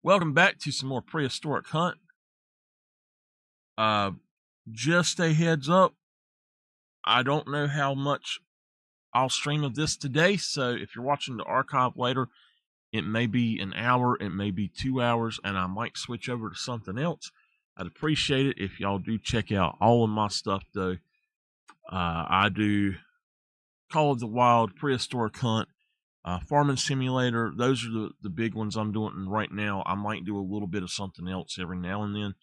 Welcome back to some more Prehistoric Hunt. Just a heads up, I don't know how much I'll stream of this today, so if you're watching the archive later, it may be an hour, it may be 2 hours, and I might switch over to something else. I'd appreciate it if y'all do check out all of my stuff, though. I do Call of the Wild, Prehistoric Hunt, Farming Simulator. Those are the big ones I'm doing right now. I might do a little bit of something else every now and then.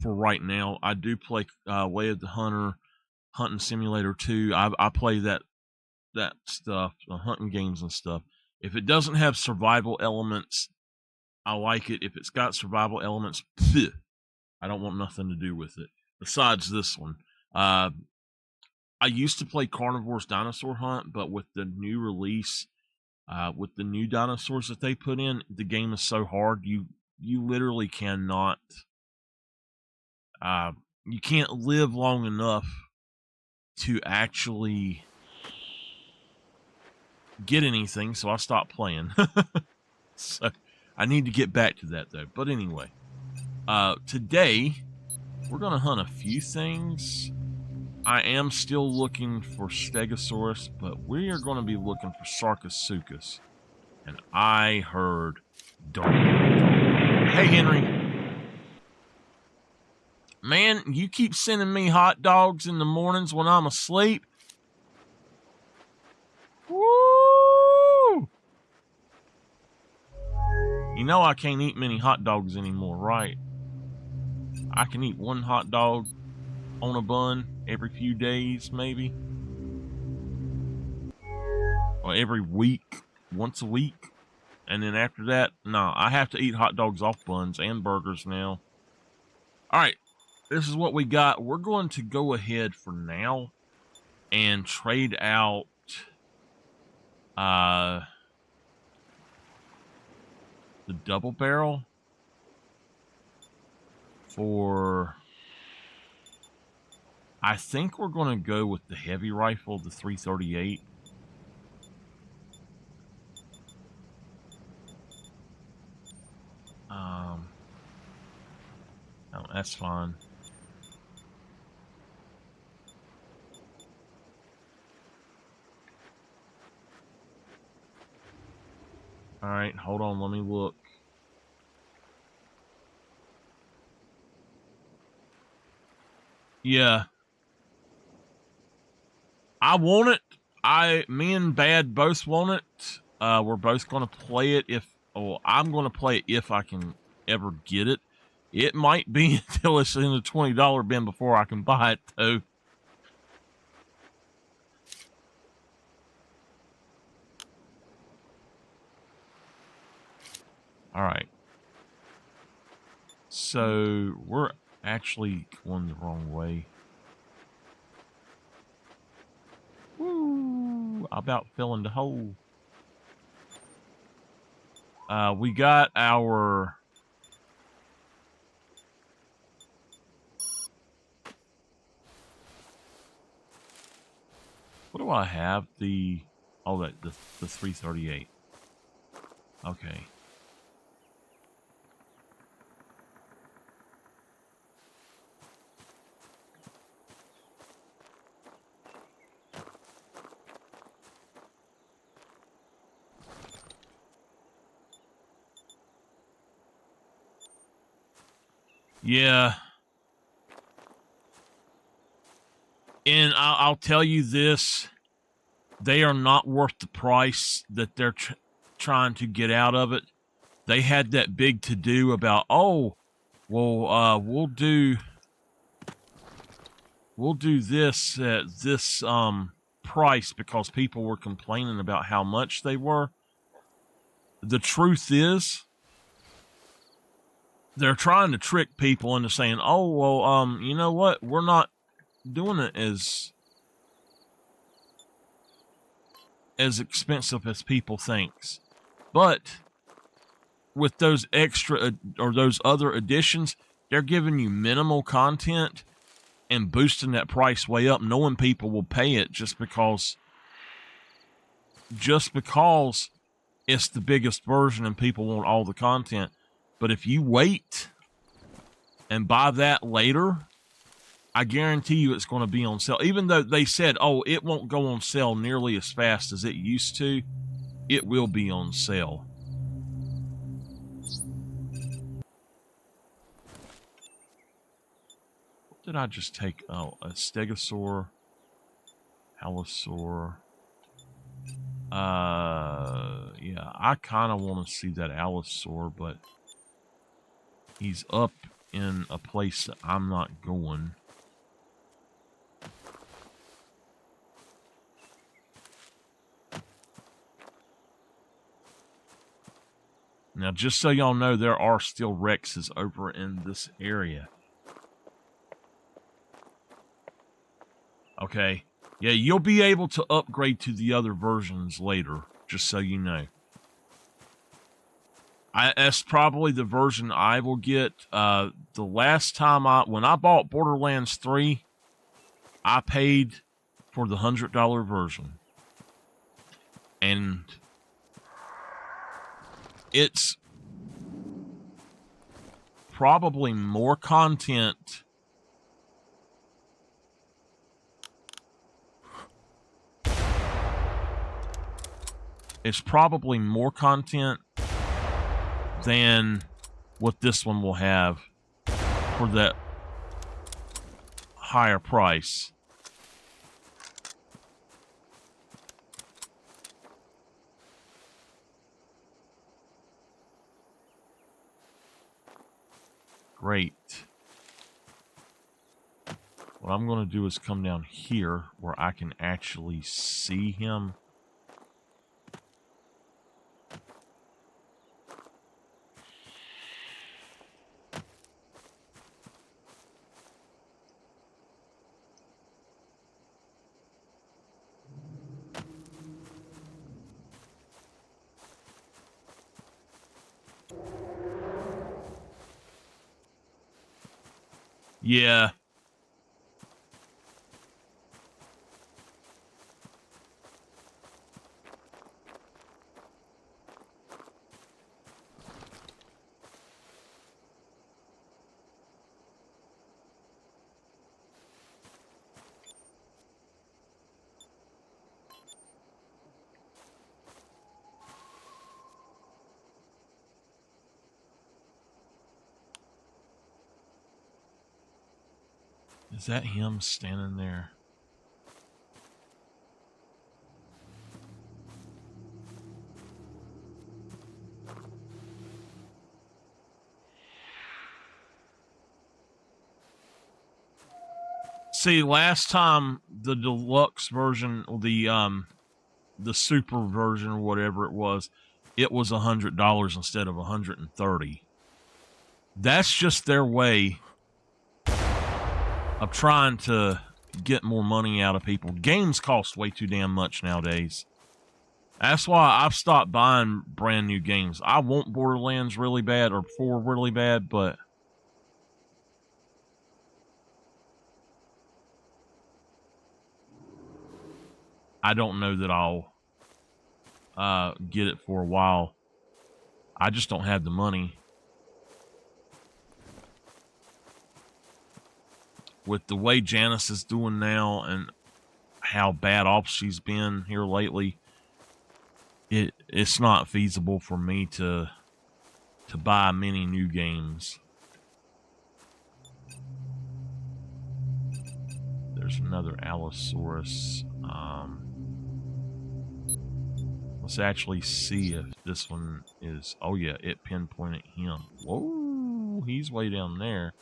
For right now, I do play Way of the Hunter, Hunting Simulator 2. I play that stuff, the hunting games and stuff. If it doesn't have survival elements, I like it. If it's got survival elements, I don't want nothing to do with it. Besides this one, I used to play Carnivore's Dinosaur Hunt, but with the new release, with the new dinosaurs that they put in, the game is so hard. You literally cannot. You can't live long enough to actually get anything, so I stopped playing. So I need to get back to that, though. But anyway, today we're going to hunt a few things. I am still looking for Stegosaurus, but we are going to be looking for Sarcosuchus. And I heard dog. Hey, Henry. Man, you keep sending me hot dogs in the mornings when I'm asleep. Woo! You know I can't eat many hot dogs anymore, right? I can eat one hot dog on a bun every few days, maybe. Or every week, once a week. And then after that, no, I have to eat hot dogs off buns and burgers now. All right. This is what we got. We're going to go ahead for now and trade out the double barrel for, I think we're going to go with the heavy rifle, the 338. No, that's fine. All right, hold on, let me look. Yeah. I want it. Me and Bad both want it. We're both going to play it I'm going to play it if I can ever get it. It might be until it's in the $20 bin before I can buy it, though. All right. So we're actually going the wrong way. Woo! I about fell in the hole. We got our... What do I have? The 338. Okay. Yeah. And I'll tell you this, they are not worth the price that they're trying to get out of it. They had that big to-do about, oh, well, we'll do this at this price because people were complaining about how much they were. The truth is, they're trying to trick people into saying, oh, well, you know what? We're not doing it as expensive as people thinks. But with those extra or those other additions, they're giving you minimal content and boosting that price way up, knowing people will pay it just because it's the biggest version and people want all the content. But if you wait and buy that later, I guarantee you it's going to be on sale. Even though they said, oh, it won't go on sale nearly as fast as it used to, it will be on sale. What did I just take? Oh, a stegosaur, allosaur. Yeah, I kind of want to see that allosaur, but he's up in a place that I'm not going. Now, just so y'all know, there are still Rexes over in this area. Okay. Yeah, you'll be able to upgrade to the other versions later, just so you know. That's probably the version I will get. The last time when I bought Borderlands 3, I paid for the $100 version. And it's probably more content than what this one will have for that higher price. Great. What I'm going to do is come down here where I can actually see him. Yeah. Is that him standing there? See, last time the deluxe version, or the super version, or whatever it was $100 instead of $130. That's just their way of trying to get more money out of people. Games cost way too damn much nowadays. That's why I've stopped buying brand new games. I want Borderlands really bad, or 4 really bad, but I don't know that I'll get it for a while. I just don't have the money. With the way Janice is doing now and how bad off she's been here lately, it's not feasible for me to buy many new games. There's another Allosaurus. Let's actually see if this one is... Oh, yeah, it pinpointed him. Whoa, he's way down there.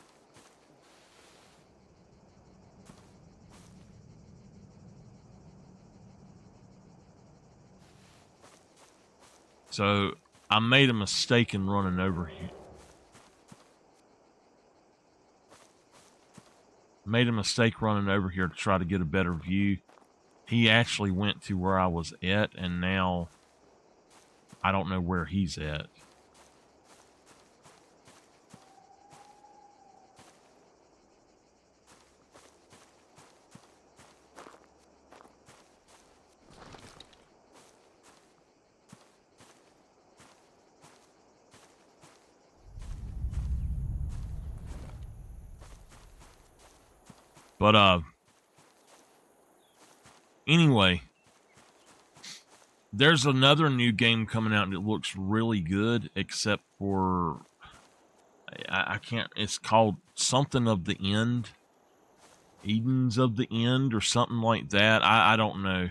So, I made a mistake in running over here. Made a mistake running over here to try to get a better view. He actually went to where I was at, and now I don't know where he's at. But anyway, there's another new game coming out that looks really good, except for I can't. It's called something of the end, Edens of the End, or something like that. I don't know.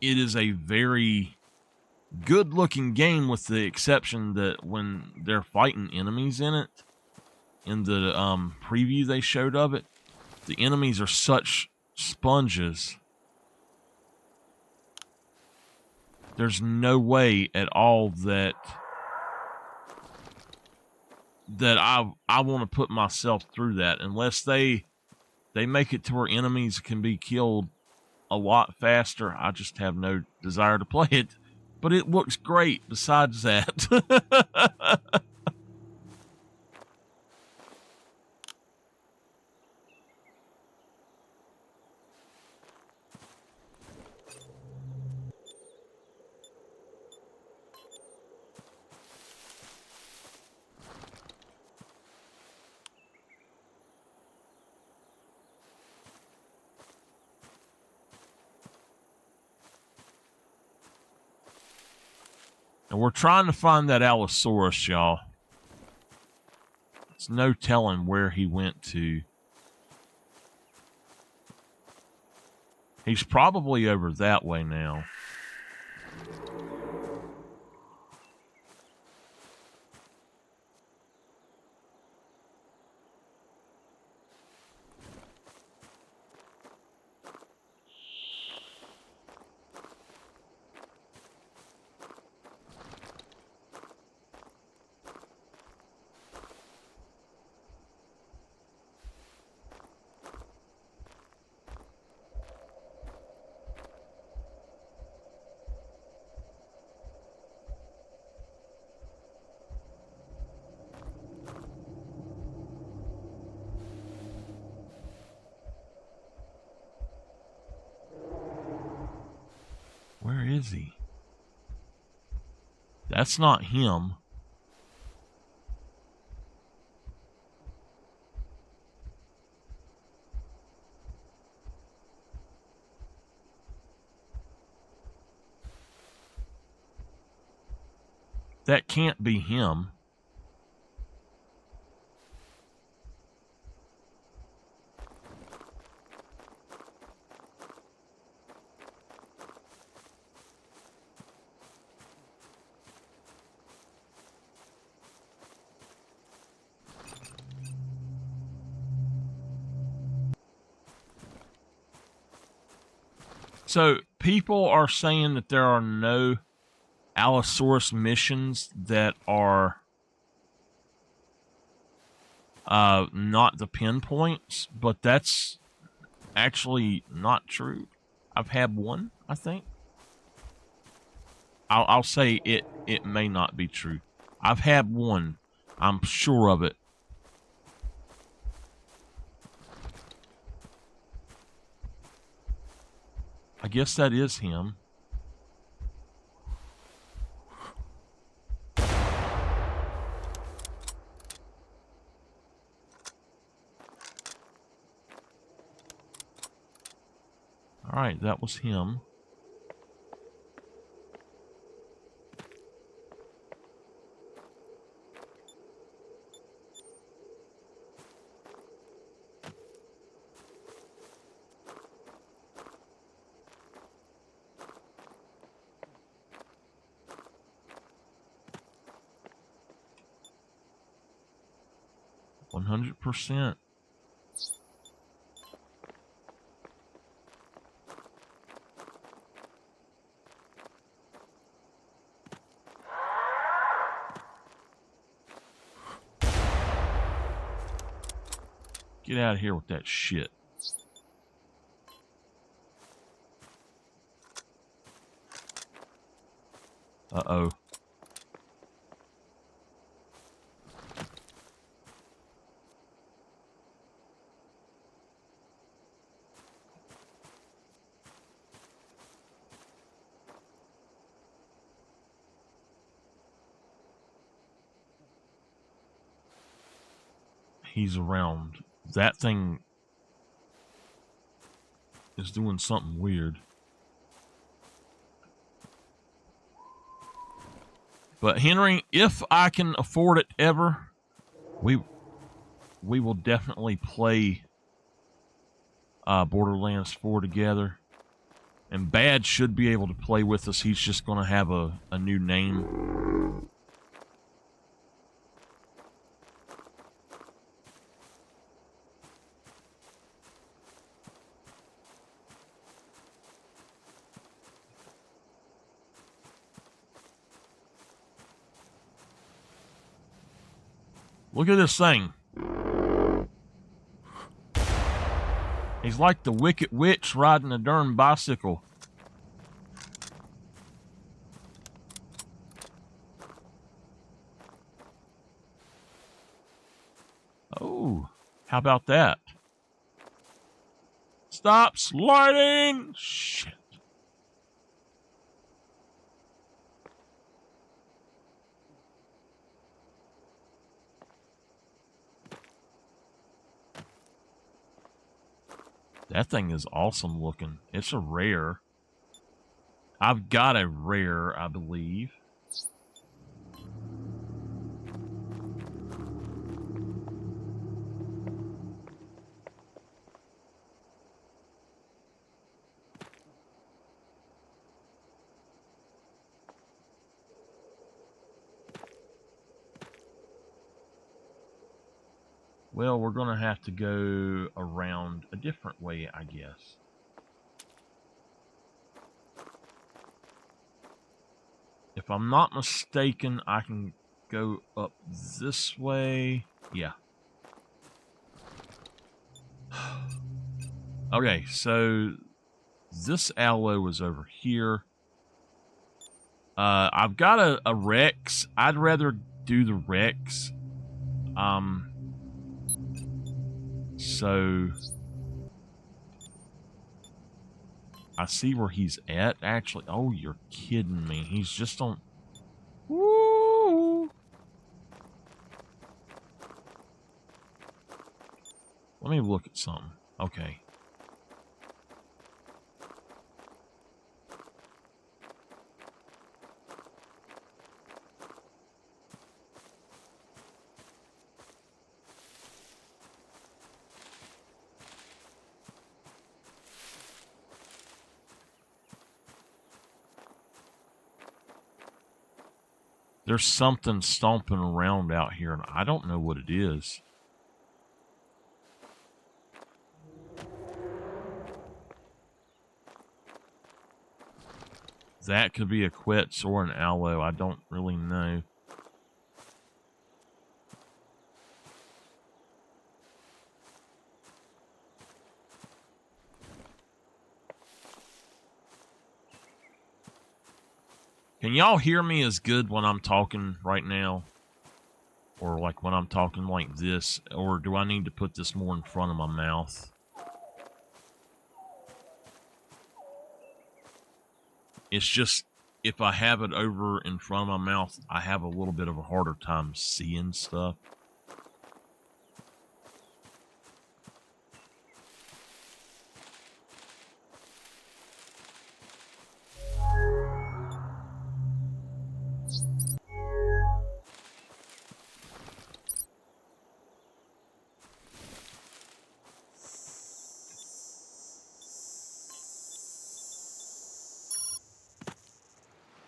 It is a very good looking game, with the exception that when they're fighting enemies in it, in the preview they showed of it, the enemies are such sponges. There's no way at all that I want to put myself through that, unless they make it to where enemies can be killed a lot faster. I just have no desire to play it. But it looks great besides that. And we're trying to find that Allosaurus, y'all. It's no telling where he went to. He's probably over that way now. Where is he? That's not him. That can't be him. So people are saying that there are no Allosaurus missions that are not the pinpoints, but that's actually not true. I've had one, I think. I'll say it may not be true. I've had one. I'm sure of it. I guess that is him. All right, that was him. %. Get out of here with that shit. Uh-oh. he's around. That thing is doing something weird. But Henry, if I can afford it ever, we will definitely play Borderlands 4 together. And Bad should be able to play with us. He's just going to have a new name. Look at this thing. He's like the Wicked Witch riding a darn bicycle. Oh, how about that? Stop sliding! Shit. That thing is awesome looking. It's a rare. I've got a rare, I believe. Well, we're going to have to go around a different way, I guess. If I'm not mistaken, I can go up this way. Yeah. Okay, so this aloe is over here. I've got a Rex. I'd rather do the Rex. So I see where he's at, actually. Oh, you're kidding me. He's just on... Woo! Let me look at something. Okay. There's something stomping around out here, and I don't know what it is. That could be a Quetz or an aloe. I don't really know. Can y'all hear me as good when I'm talking right now? Or like when I'm talking like this? Or do I need to put this more in front of my mouth? It's just, if I have it over in front of my mouth, I have a little bit of a harder time seeing stuff.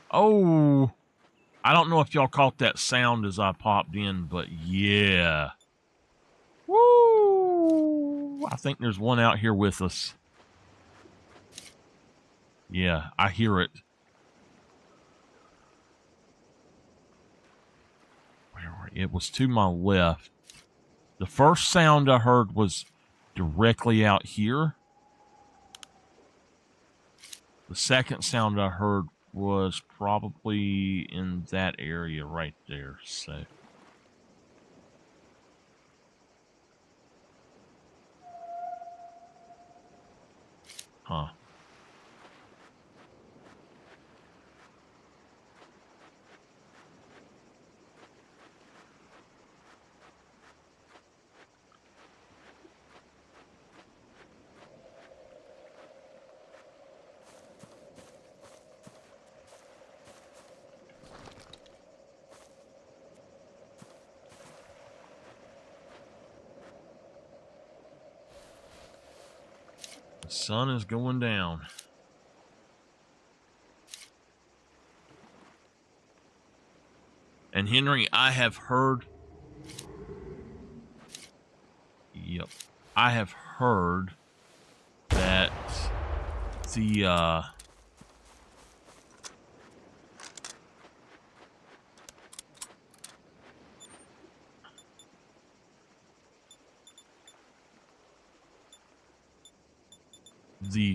Oh, I don't know if y'all caught that sound as I popped in, but yeah. Woo! I think there's one out here with us. Yeah, I hear it. It was to my left. The first sound I heard was directly out here. The second sound I heard was probably in that area right there, so. Huh. The sun is going down. And Henry, I have heard. Yep. I have heard that the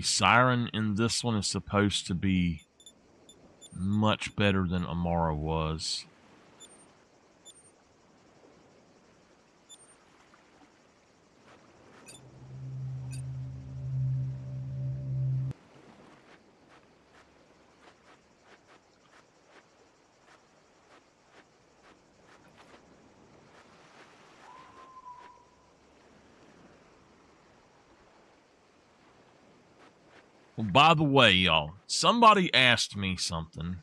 siren in this one is supposed to be much better than Amara was. Well, by the way, y'all, somebody asked me something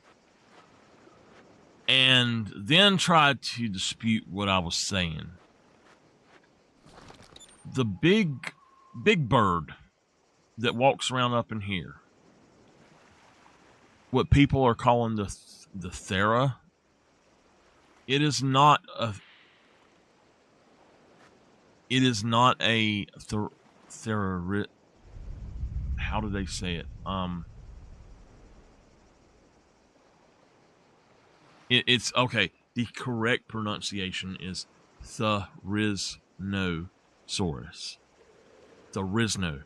and then tried to dispute what I was saying. The big bird that walks around up in here, what people are calling the Thera, it is not a Thera. How do they say it? It's okay. The correct pronunciation is Theriznosaurus. Therizno.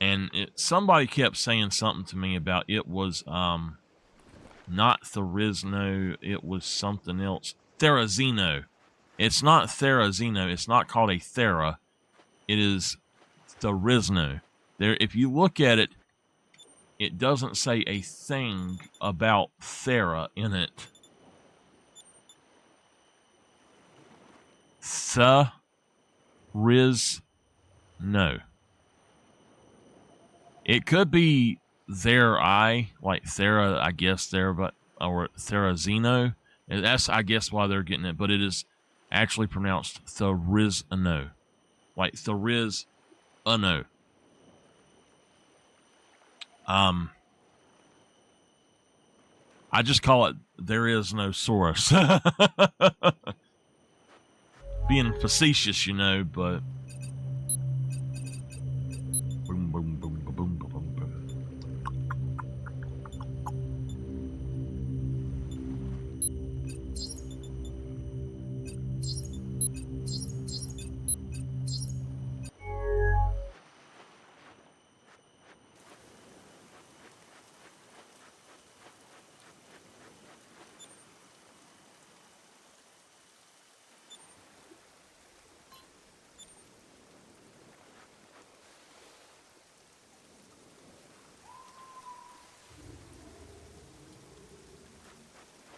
And somebody kept saying something to me about it was not Therizno, it was something else. Therizino. It's not Therizino. It's not called a Thera. It is Therizno. There, if you look at it, it doesn't say a thing about Thera in it. Therizno. It could be Theri, like Thera, I guess there, but or Therizino. And that's, I guess, why they're getting it. But it is actually pronounced Therizno, like Therizno. I just call it there is no Saurus. Being facetious, you know, but boom, boom, boom, boom, boom, boom, boom.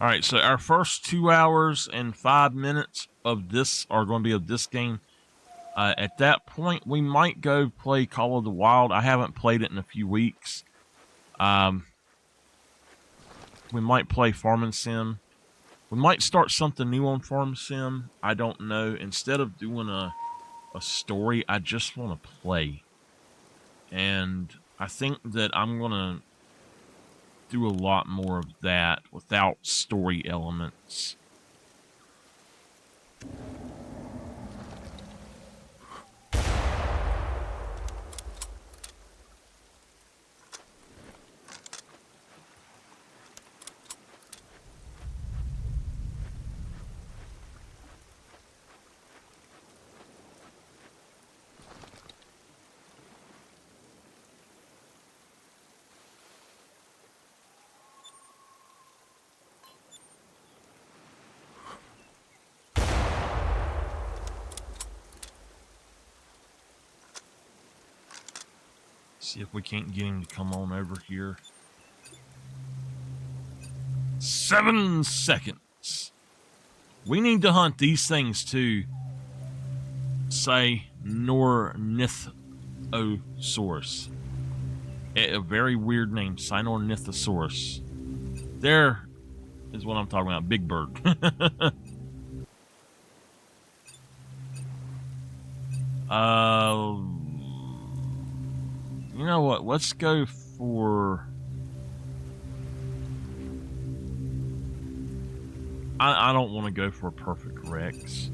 All right, so our first 2 hours and 5 minutes of this are going to be of this game. At that point, we might go play Call of the Wild. I haven't played it in a few weeks. We might play Farming Sim. We might start something new on Farm Sim. I don't know. Instead of doing a story, I just want to play. And I think that I'm going to do a lot more of that without story elements. See if we can't get him to come on over here. 7 seconds. We need to hunt these things too. Say Sinornithosaurus. A very weird name, Sinornithosaurus. There is what I'm talking about. Big bird. You know what? Let's go for... I don't want to go for a perfect Rex.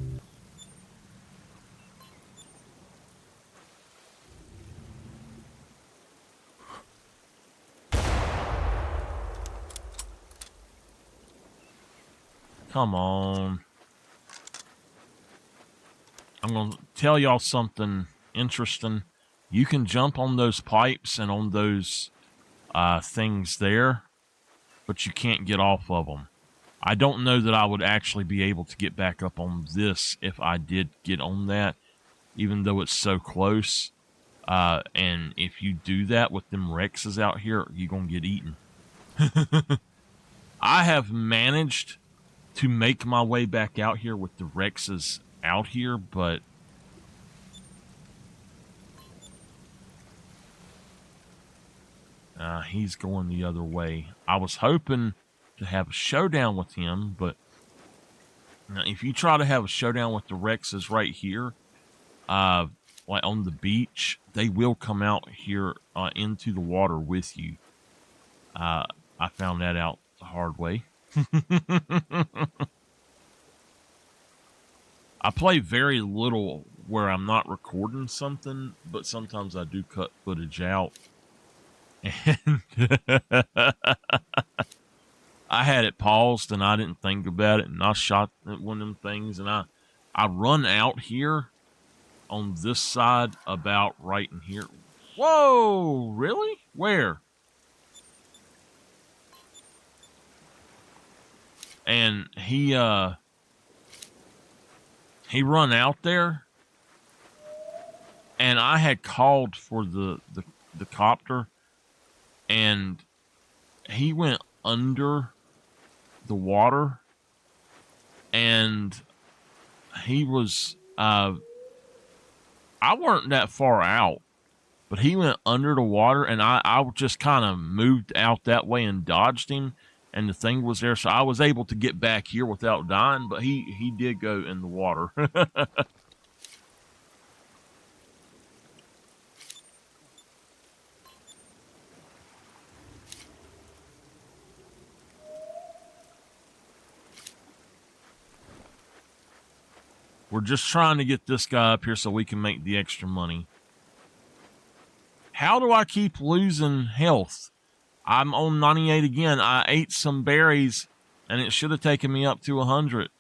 Come on. I'm going to tell y'all something interesting. You can jump on those pipes and on those things there, but you can't get off of them. I don't know that I would actually be able to get back up on this if I did get on that, even though it's so close. And if you do that with them Rexes out here, you're going to get eaten. I have managed to make my way back out here with the Rexes out here, but he's going the other way. I was hoping to have a showdown with him, but now if you try to have a showdown with the Rexes right here, like on the beach, they will come out here into the water with you. I found that out the hard way. I play very little where I'm not recording something, but sometimes I do cut footage out. And I had it paused and I didn't think about it, and I shot one of them things, and I run out here on this side about right in here. Whoa, really? Where? And he run out there, and I had called for the copter, and he went under the water, and he was I weren't that far out, but he went under the water, and I just kind of moved out that way and dodged him, and the thing was there, so I was able to get back here without dying, but he did go in the water. We're just trying to get this guy up here so we can make the extra money. How do I keep losing health? I'm on 98 again. I ate some berries, and it should have taken me up to 100.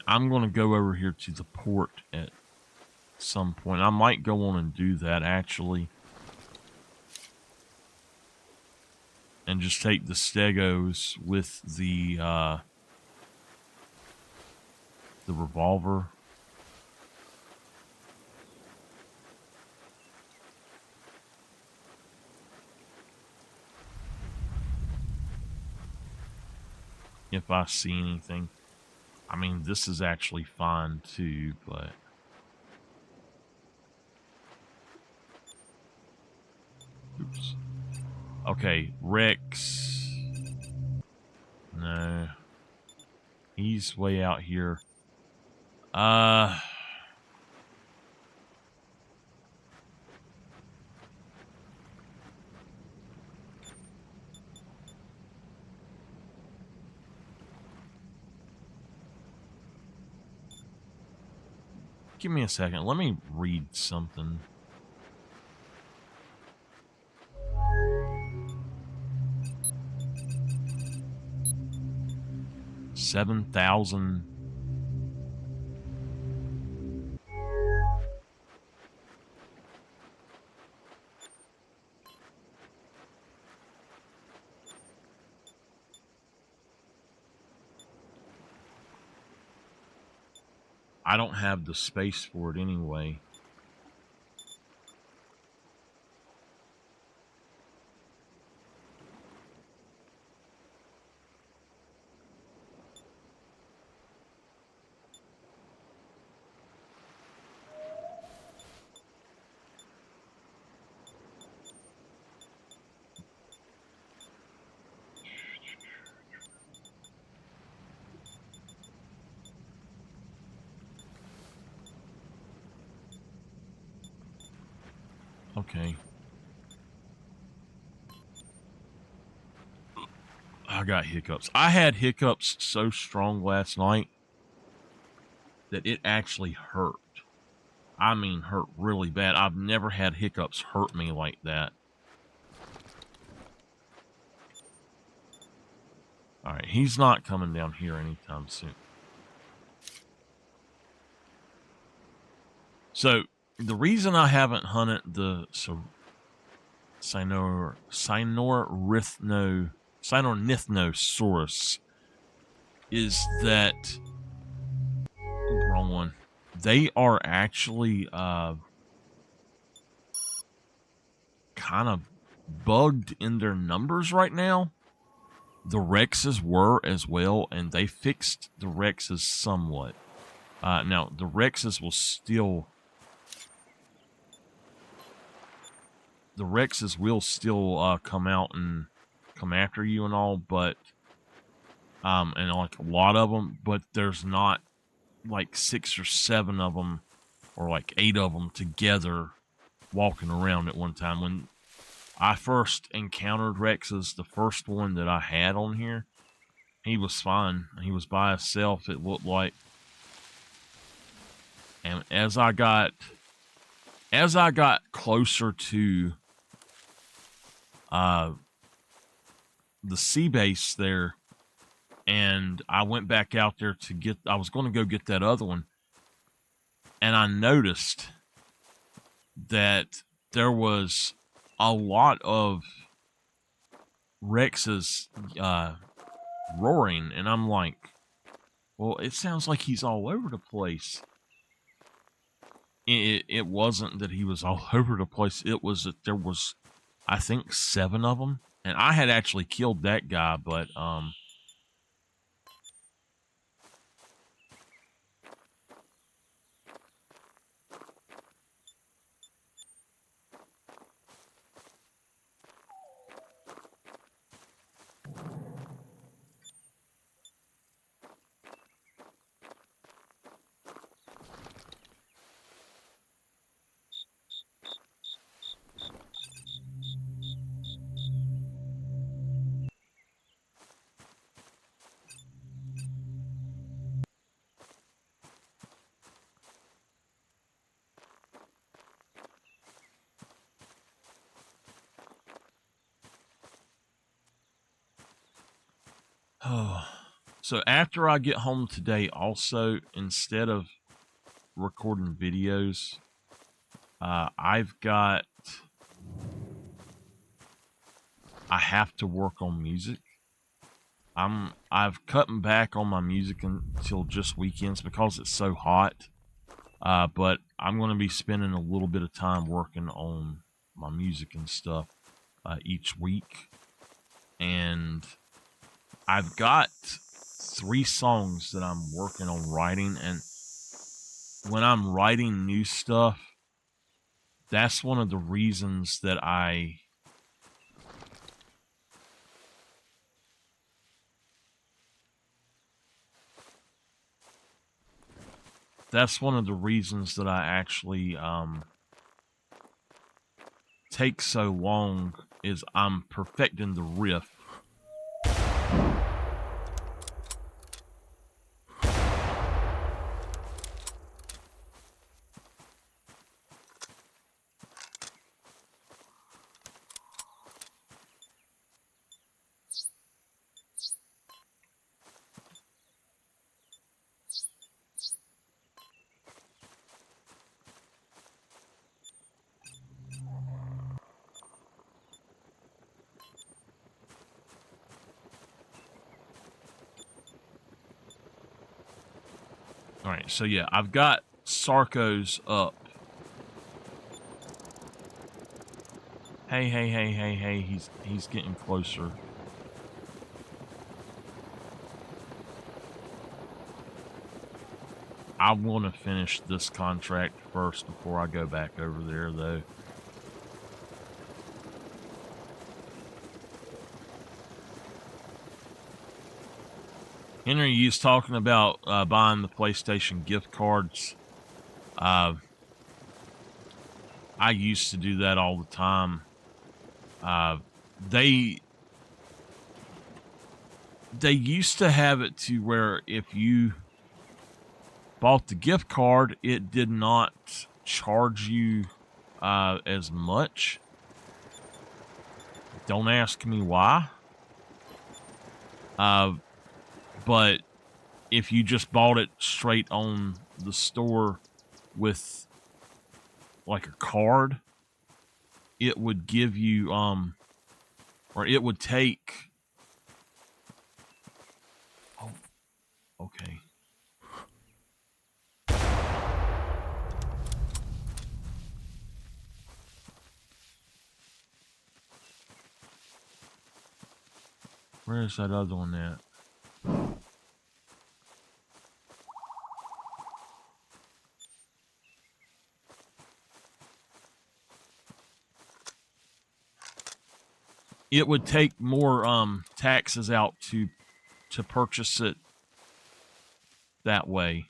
I'm going to go over here to the port at some point. I might go on and do that, actually. And just take the stegos with the revolver. If I see anything. I mean, this is actually fine too, but... Oops. Okay, Rex. No. He's way out here. Give me a second. Let me read something. $7,000. I don't have the space for it anyway. Okay. I got hiccups. I had hiccups so strong last night that it actually hurt. I mean, hurt really bad. I've never had hiccups hurt me like that. All right, he's not coming down here anytime soon. So, the reason I haven't hunted the Sinornithnosaurus is that wrong one. They are actually kind of bugged in their numbers right now. The Rexes were as well, and they fixed the Rexes somewhat. Now, the Rexes will still... The Rexes will still come out and come after you and all, but... and like a lot of them, but there's not like 6 or 7 of them, or like 8 of them together walking around at one time. When I first encountered Rexes, the first one that I had on here, he was fine. He was by himself, it looked like. And as I got closer to the sea base there, and I went back out there I was going to go get that other one, and I noticed that there was a lot of Rexes roaring, and I'm like, well, it sounds like he's all over the place. It wasn't that he was all over the place. It was that there was, I think, 7 of them, and I had actually killed that guy, but so after I get home today, also, instead of recording videos, I have to work on music. I've cutting back on my music until just weekends because it's so hot. But I'm going to be spending a little bit of time working on my music and stuff each week. And I've got 3 songs that I'm working on writing. And when I'm writing new stuff, that's one of the reasons that I actually take so long, is I'm perfecting the riff. Alright, so yeah, I've got Sarco's up. Hey, he's getting closer. I want to finish this contract first before I go back over there, though. Henry, you was talking about buying the PlayStation gift cards. I used to do that all the time. They used to have it to where if you bought the gift card, it did not charge you as much. Don't ask me why. But if you just bought it straight on the store with like a card, it would give you or it would take. Oh, okay. Where is that other one at? It would take more taxes out to purchase it that way.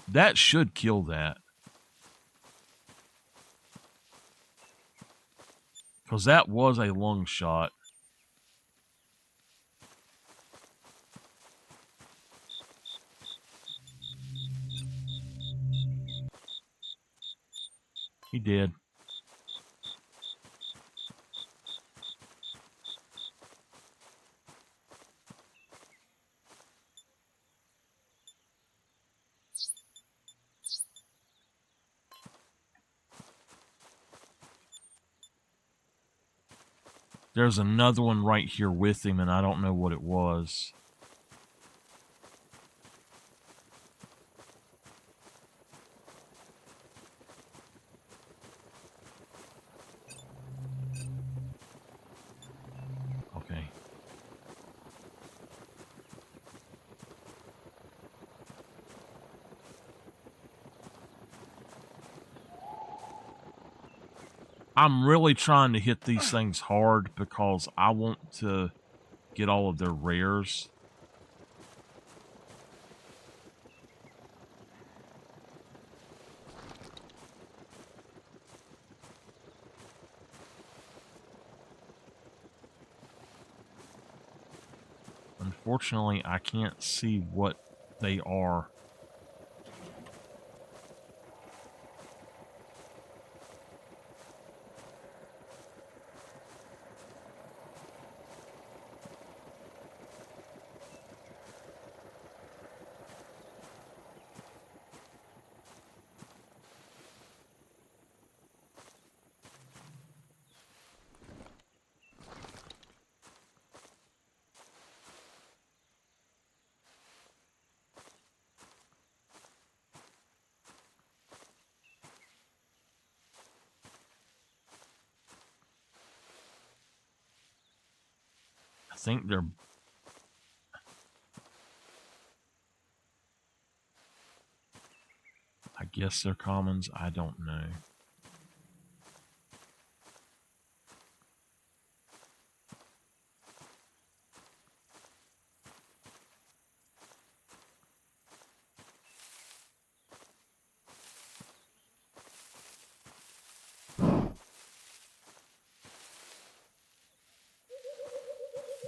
That should kill that. Because that was a lung shot. He did. There's another one right here with him, and I don't know what it was. Okay. I'm really trying to hit these things hard because I want to get all of their rares. Unfortunately, I can't see what they are. I think they're... I guess they're commons. I don't know.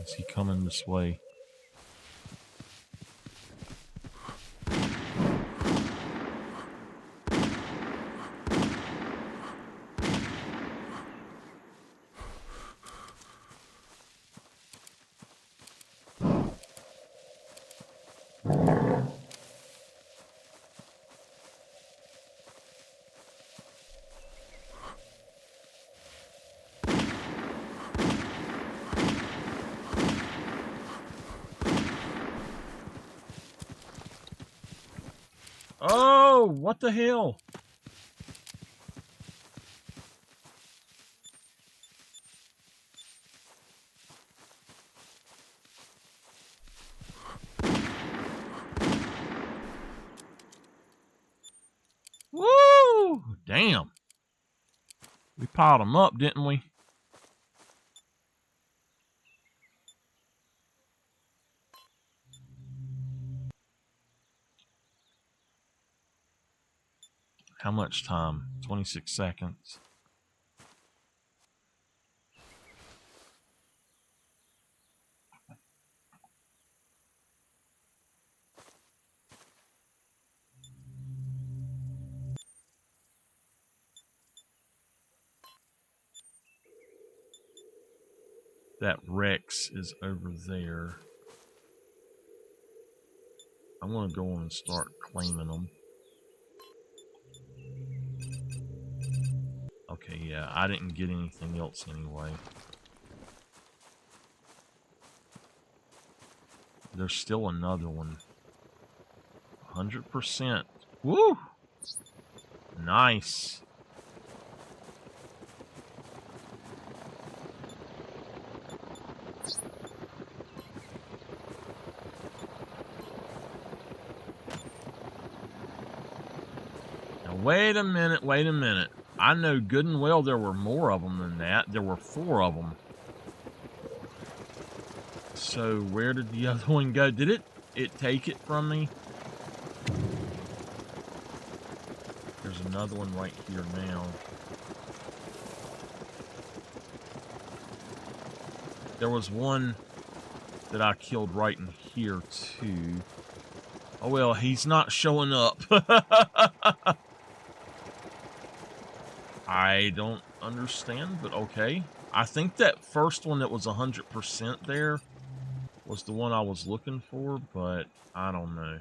Is he coming this way? Oh, what the hell? Woo! Damn. We piled them up, didn't we? How much time? 26 seconds. That Rex is over there. I'm going to go on and start claiming them. Okay, yeah, I didn't get anything else anyway. There's still another one. 100%. Woo! Nice. Now, wait a minute, wait a minute. I know good and well there were more of them than that. There were 4 of them. So where did the other one go? Did it take it from me? There's another one right here now. There was one that I killed right in here too. Oh well, he's not showing up. I don't understand, but okay. I think that first one that was 100% there was the one I was looking for, but I don't know.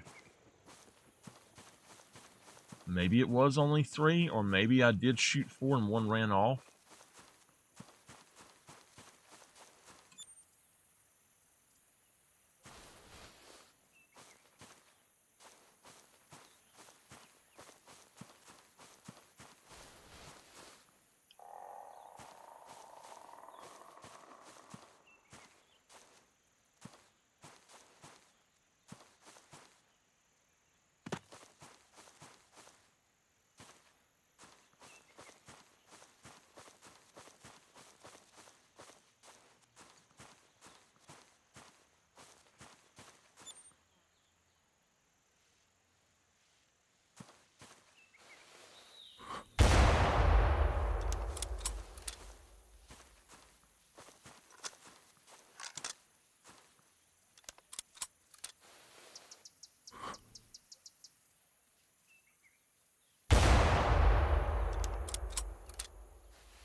Maybe it was only 3, or maybe I did shoot 4 and 1 ran off.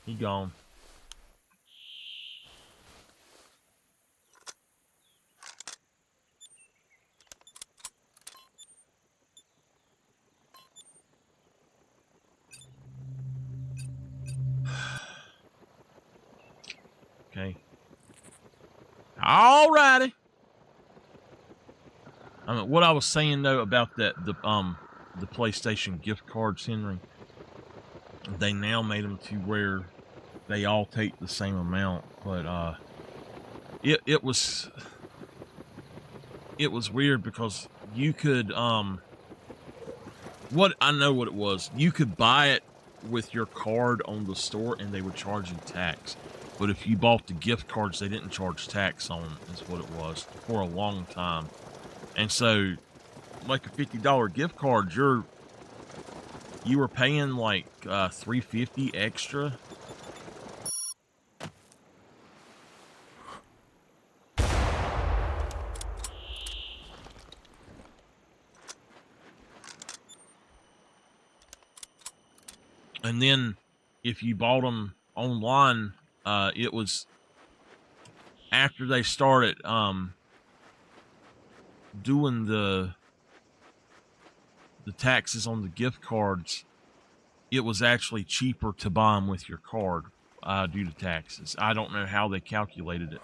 He gone. Okay. Alrighty. I mean, what I was saying though about the PlayStation gift cards, Henry, they now made them to where they all take the same amount, but it was weird because you could what I know what it was. You could buy it with your card on the store and they would charge you tax. But if you bought the gift cards, they didn't charge tax on it, is what it was for a long time. And so, like a $50 gift card, you were paying like $3.50 extra. And then if you bought them online, it was after they started doing the taxes on the gift cards, it was actually cheaper to buy them with your card due to taxes. I don't know how they calculated it.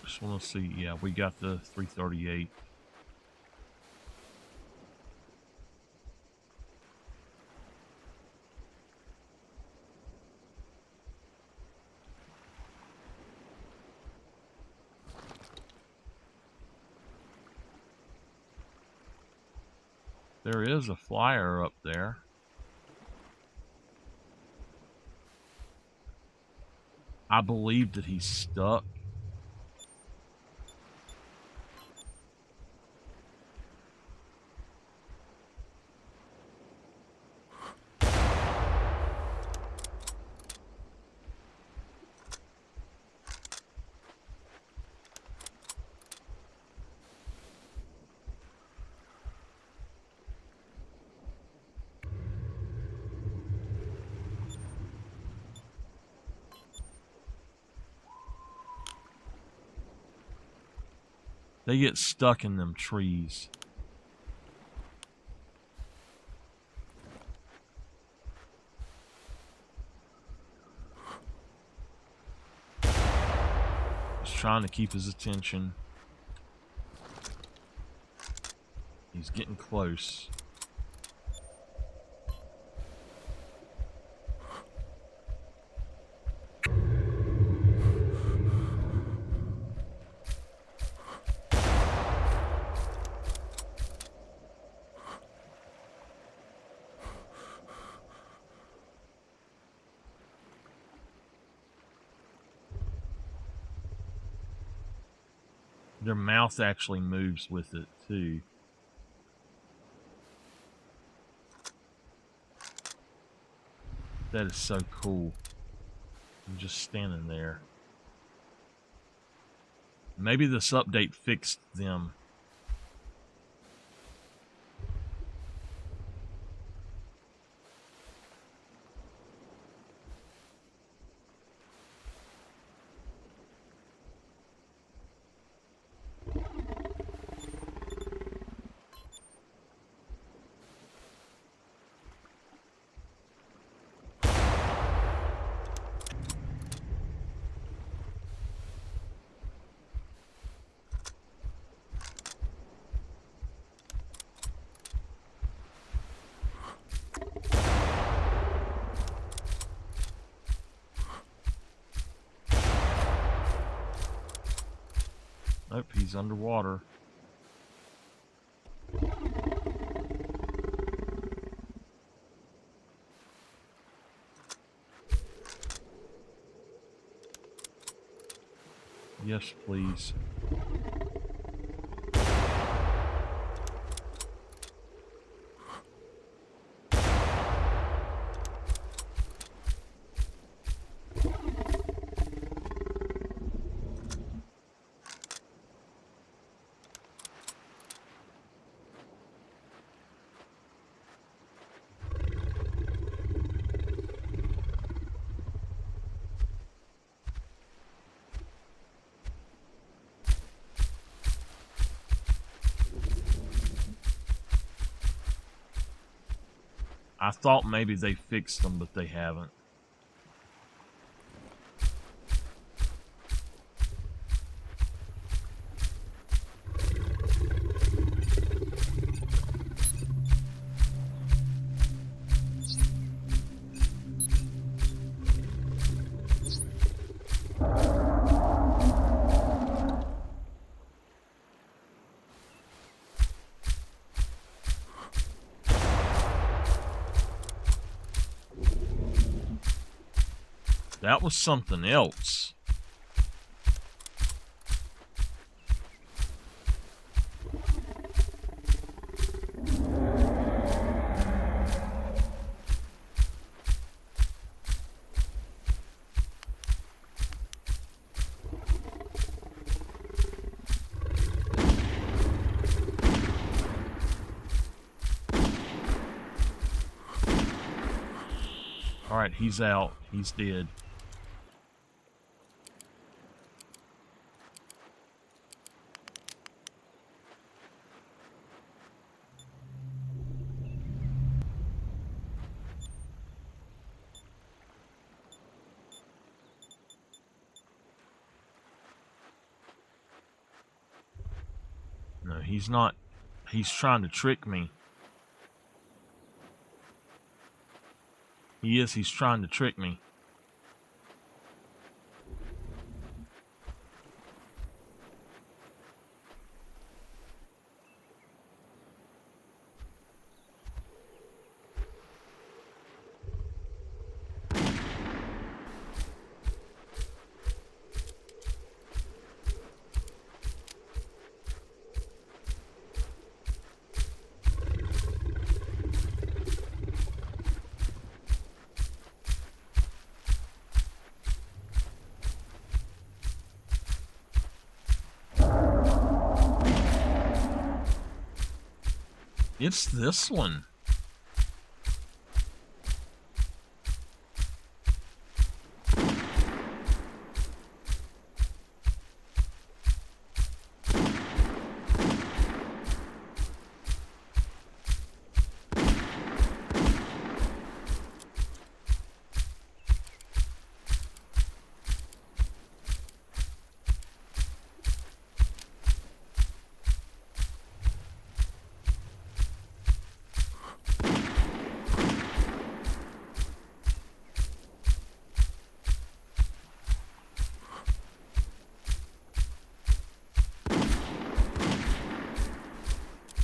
Just want to see. Yeah, we got the 338. There is a flyer up there. I believe that he's stuck. They get stuck in them trees. He's trying to keep his attention. He's getting close. Their mouth actually moves with it, too. That is so cool. I'm just standing there. Maybe this update fixed them. Nope, he's underwater. Yes, please. I thought maybe they fixed them, but they haven't. That was something else. All right, he's out. He's dead. No, he's not. He's trying to trick me. He is. He's trying to trick me. It's this one.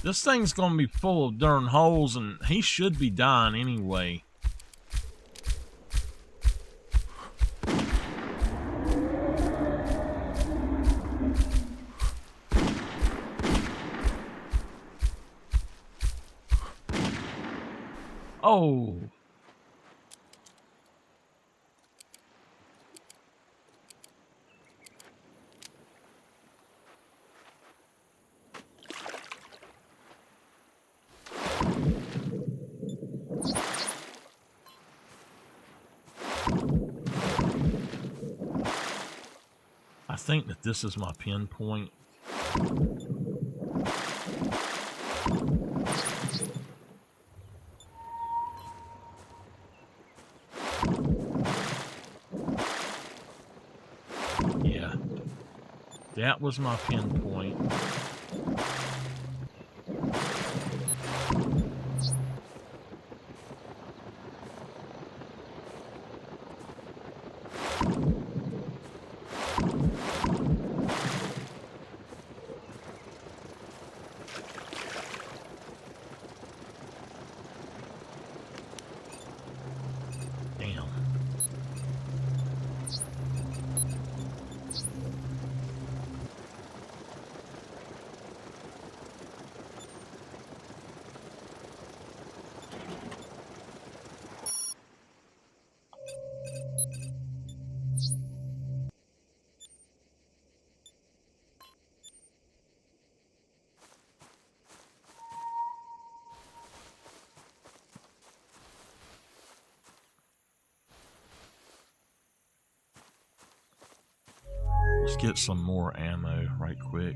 This thing's gonna be full of darn holes, and he should be dying anyway. Oh. I think that this is my pinpoint. Yeah, that was my pinpoint. Let's get some more ammo right quick.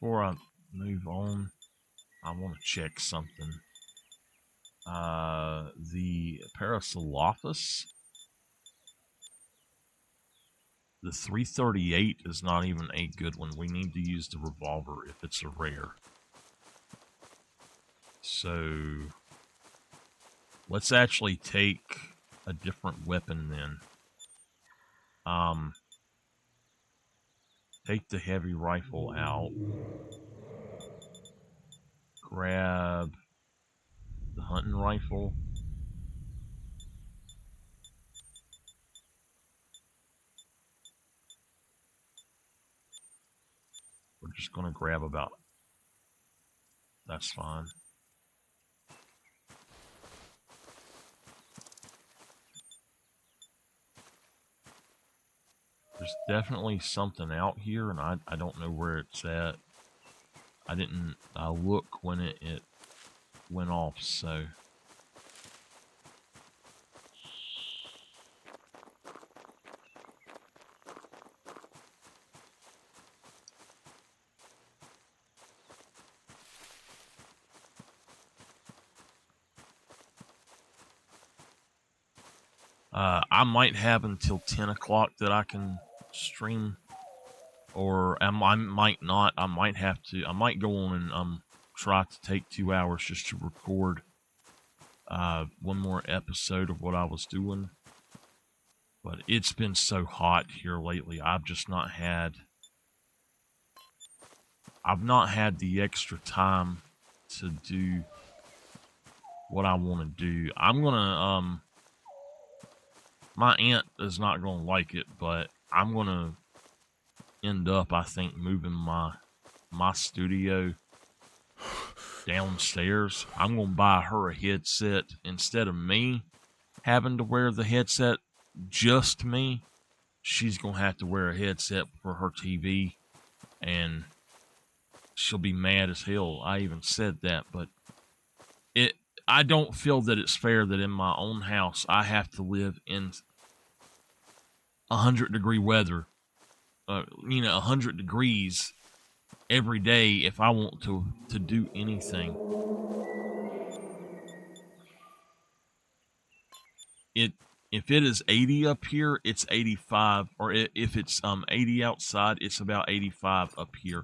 Before I move on, I want to check something. The Paracelophus, the 338 is not even a good one. We need to use the revolver if it's a rare. So let's actually take a different weapon then. Take the heavy rifle out. Grab the hunting rifle. We're just going to grab about... That's fine. There's definitely something out here, and I don't know where it's at. I didn't look when it went off, so... I might have until 10 o'clock that I can stream, or I might not. I might have to. I might go on and try to take 2 hours just to record one more episode of what I was doing. But it's been so hot here lately. I've just not had I've not had the extra time to do what I want to do. I'm gonna my aunt is not gonna like it, but I'm gonna end up, I think, moving my studio downstairs. I'm gonna buy her a headset instead of me having to wear the headset, just me. She's gonna have to wear a headset for her TV, and she'll be mad as hell. I even said that, but I don't feel that it's fair that in my own house I have to live in 100-degree weather, 100 degrees every day if I want to do anything. It If it is 80 up here, it's 85, or if it's 80 outside, it's about 85 up here.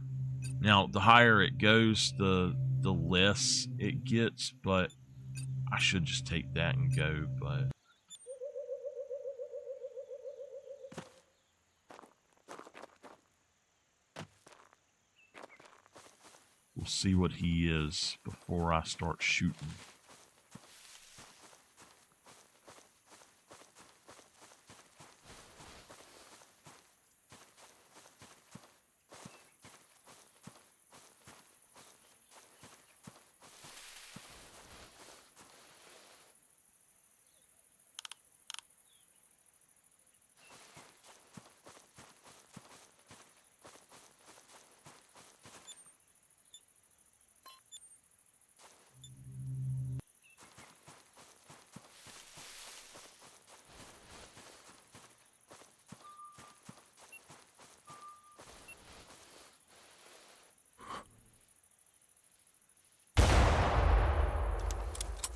Now, the higher it goes, the less it gets, but I should just take that and go, but we'll see what he is before I start shooting.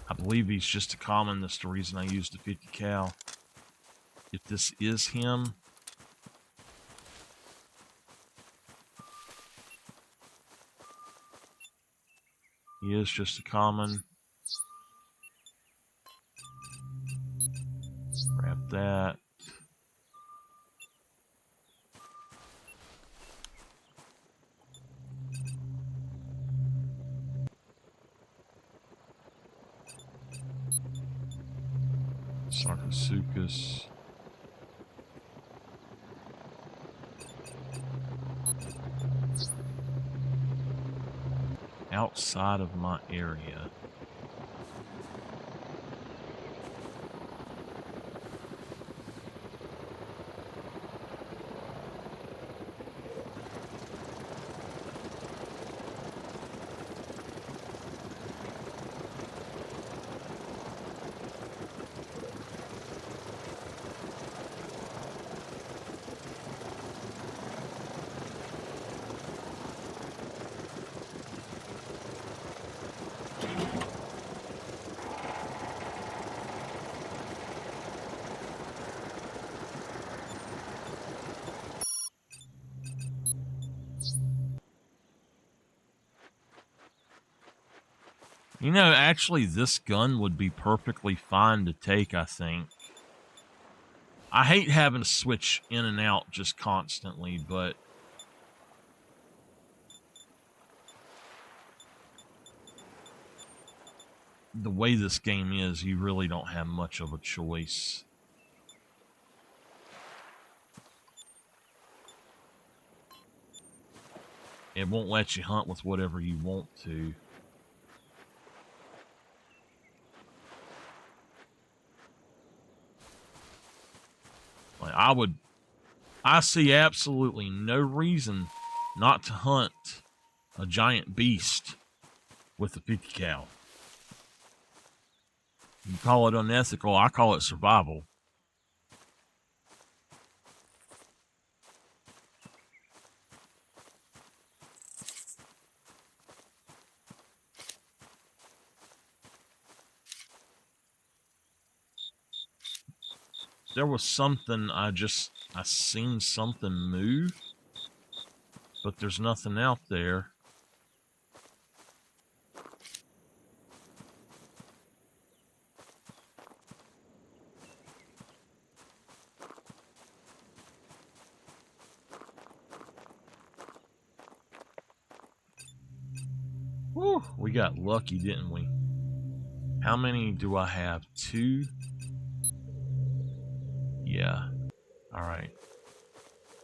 I believe he's just a common. That's the reason I used the 50 cal. If this is him, he is just a common. Grab that. Sarcosuchus. Outside of my area. You know, actually, this gun would be perfectly fine to take, I think. I hate having to switch in and out just constantly, but the way this game is, you really don't have much of a choice. It won't let you hunt with whatever you want to. Like, I see absolutely no reason not to hunt a giant beast with a 50 cal. You call it unethical, I call it survival. There was something I seen something move, but there's nothing out there. Whew, we got lucky, didn't we? How many do I have? 2? Yeah. All right.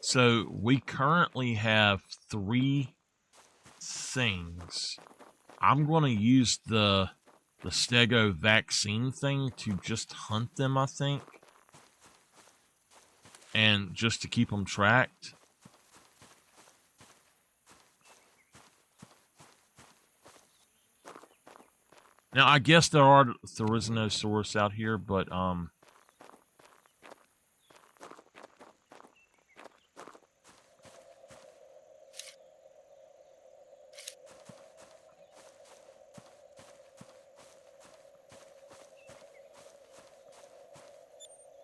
So we currently have 3 things. I'm going to use the stego vaccine thing to just hunt them, I think. And just to keep them tracked. Now, I guess there are Therizinosaurus out here, but,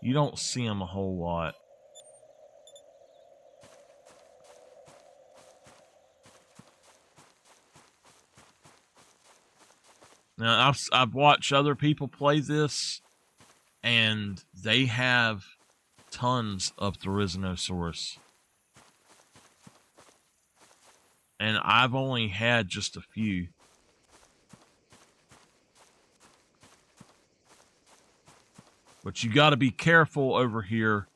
you don't see them a whole lot. Now, I've watched other people play this, and they have tons of Therizinosaurus. And I've only had just a few. But you got to be careful over here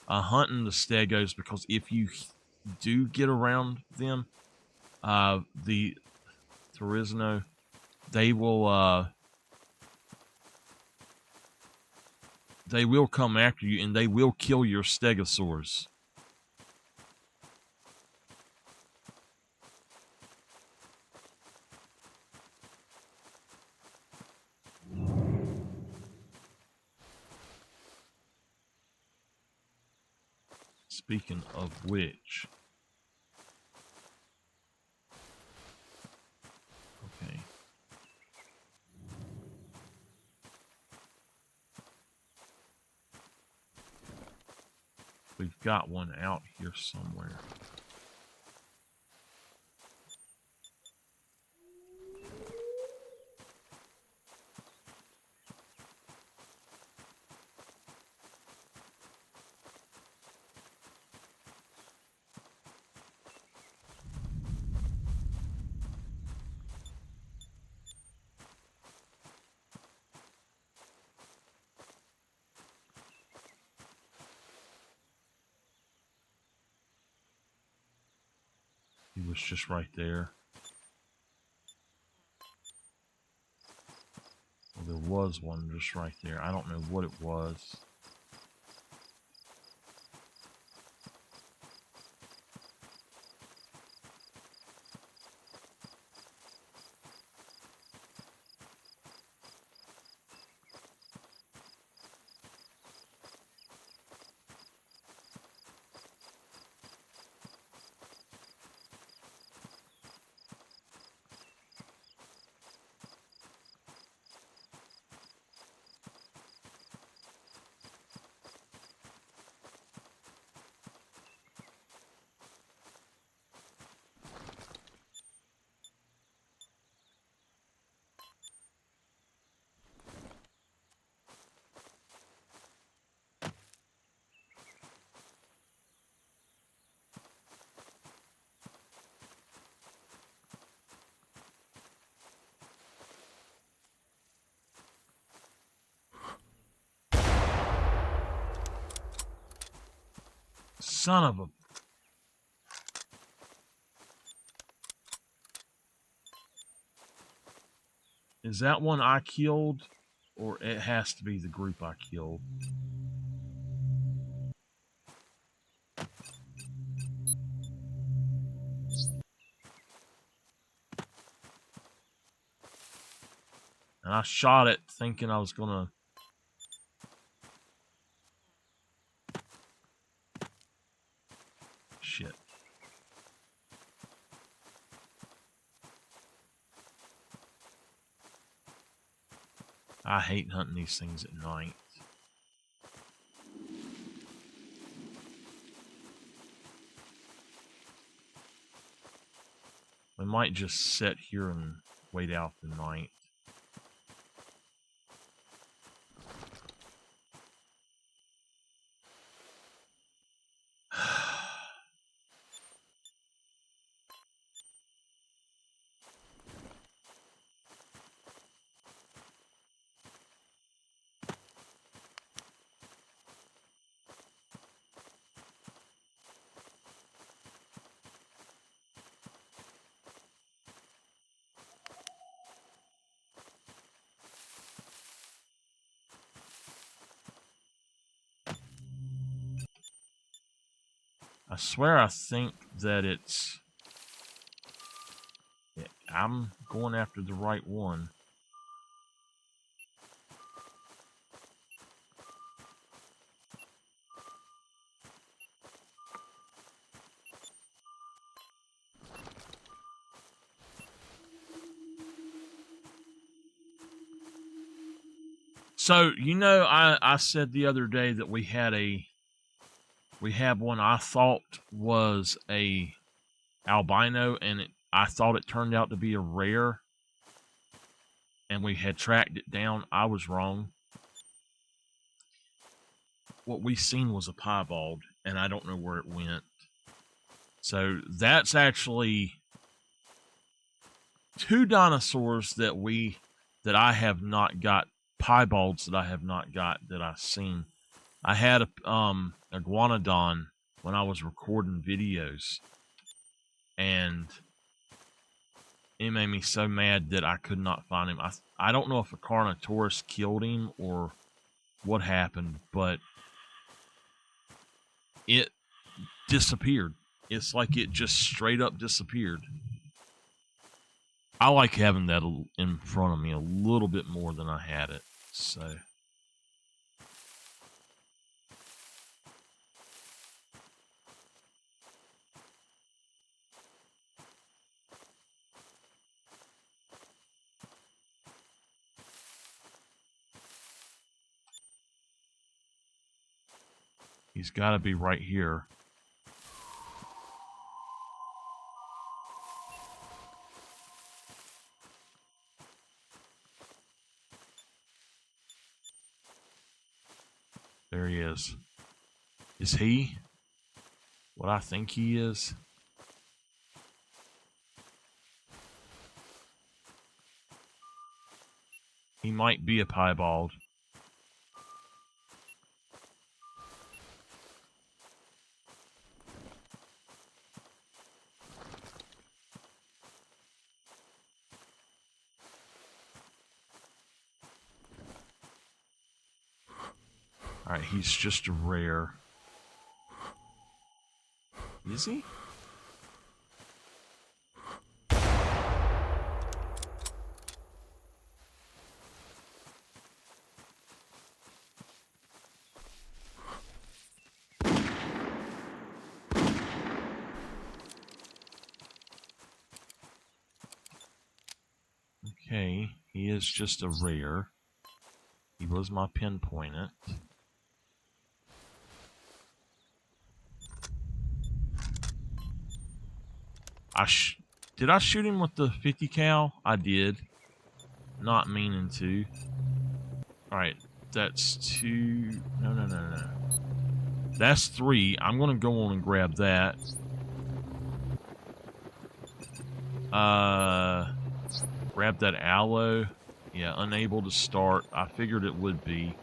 hunting the stegos, because if you do get around them, the Therizino, they will come after you, and they will kill your stegosaurs. Speaking of which, okay. We've got one out here somewhere. He was just right there. Well, there was one just right there. I don't know what it was. Son of a... Is that one I killed? Or it has to be the group I killed. And I shot it thinking I was gonna... Shit. I hate hunting these things at night. We might just sit here and wait out the night. I swear I think that it's... I'm going after the right one. So, you know, I said the other day that we have one I thought was a albino, and I thought it turned out to be a rare, and we had tracked it down. I was wrong. What we seen was a piebald, and I don't know where it went. So that's actually 2 dinosaurs that I have not got, piebalds that I have not got, that I've seen. I had a iguanodon when I was recording videos, and it made me so mad that I could not find him. I don't know if a Carnotaurus killed him or what happened, but it disappeared. It's like it just straight up disappeared. I like having that in front of me a little bit more than I had it. So he's got to be right here. There he is. Is he what I think he is? He might be a piebald. Alright, he's just a rare. Is he? Okay, he is just a rare. He was my pinpoint. Did I shoot him with the 50 cal? I did. Not meaning to. Alright, that's 2. No. That's 3. I'm going to go on and grab that. Grab that aloe. Yeah, unable to start. I figured it would be.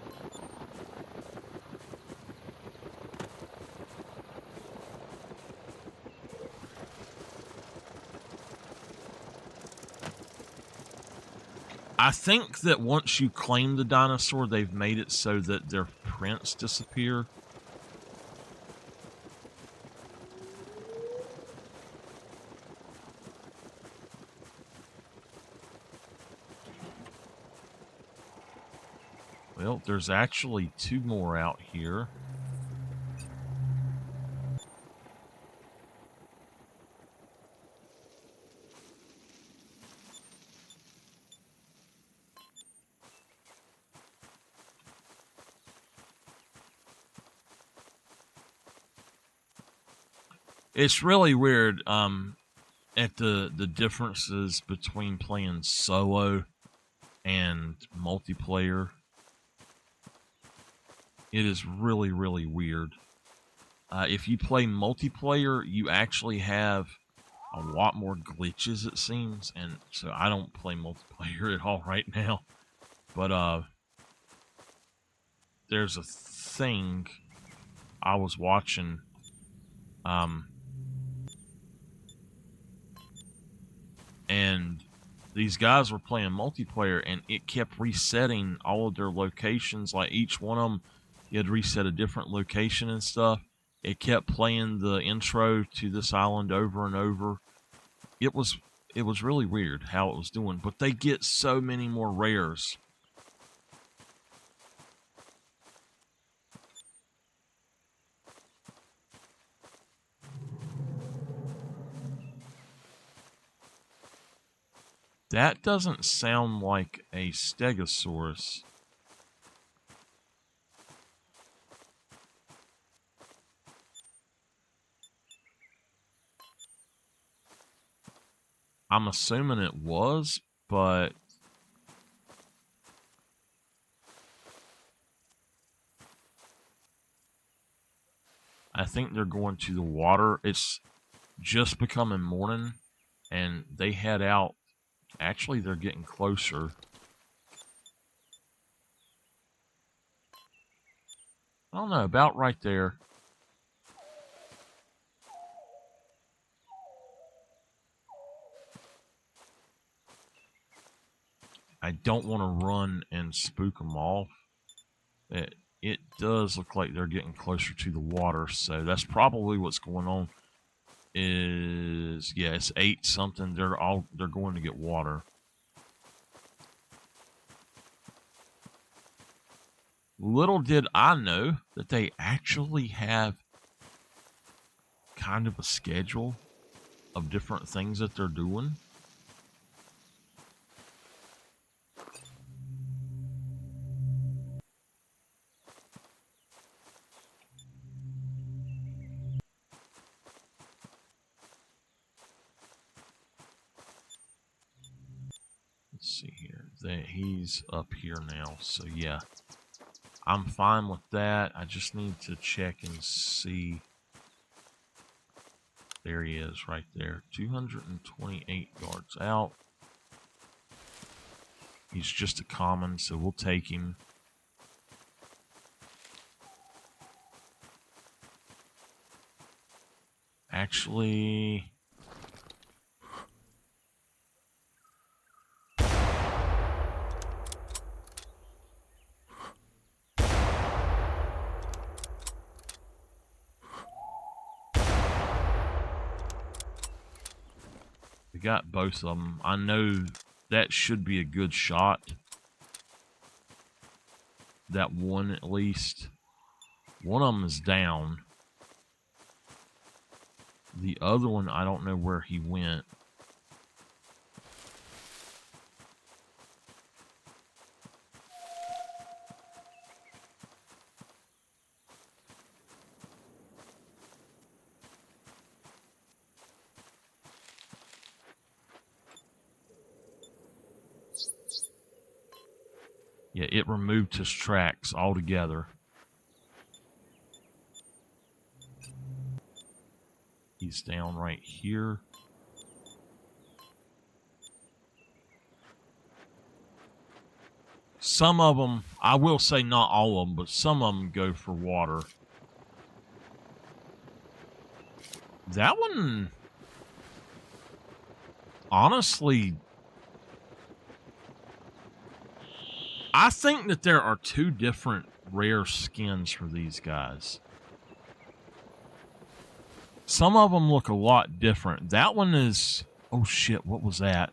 I think that once you claim the dinosaur, they've made it so that their prints disappear. Well, there's actually 2 more out here. It's really weird at the differences between playing solo and multiplayer. It is really, really weird. If you play multiplayer, you actually have a lot more glitches, it seems, and so I don't play multiplayer at all right now. But there's a thing I was watching. And these guys were playing multiplayer, and it kept resetting all of their locations. Like each one of them, you had to reset a different location and stuff. It kept playing the intro to this island over and over. It was really weird how it was doing, but they get so many more rares. That doesn't sound like a Stegosaurus. I'm assuming it was, but I think they're going to the water. It's just becoming morning, and they head out. Actually, they're getting closer. I don't know, about right there. I don't want to run and spook them off. It does look like they're getting closer to the water, so that's probably what's going on. Is yeah, it's 8 something. They're going to get water. Little did I know that they actually have kind of a schedule of different things that they're doing. Let's see here. He's up here now, so yeah. I'm fine with that. I just need to check and see. There he is right there. 228 yards out. He's just a common, so we'll take him. Actually, we got both of them. I know that should be a good shot. That one, at least. One of them is down. The other one, I don't know where he went. Yeah, it removed his tracks altogether. He's down right here. Some of them, I will say not all of them, but some of them go for water. That one, honestly, I think that there are 2 different rare skins for these guys. Some of them look a lot different. That one is... Oh shit, what was that?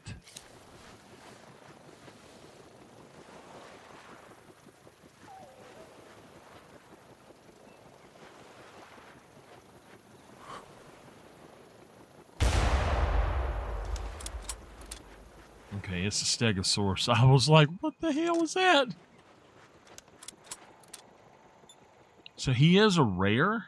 Okay, it's a Stegosaurus. I was like, what the hell is that? So he is a rare?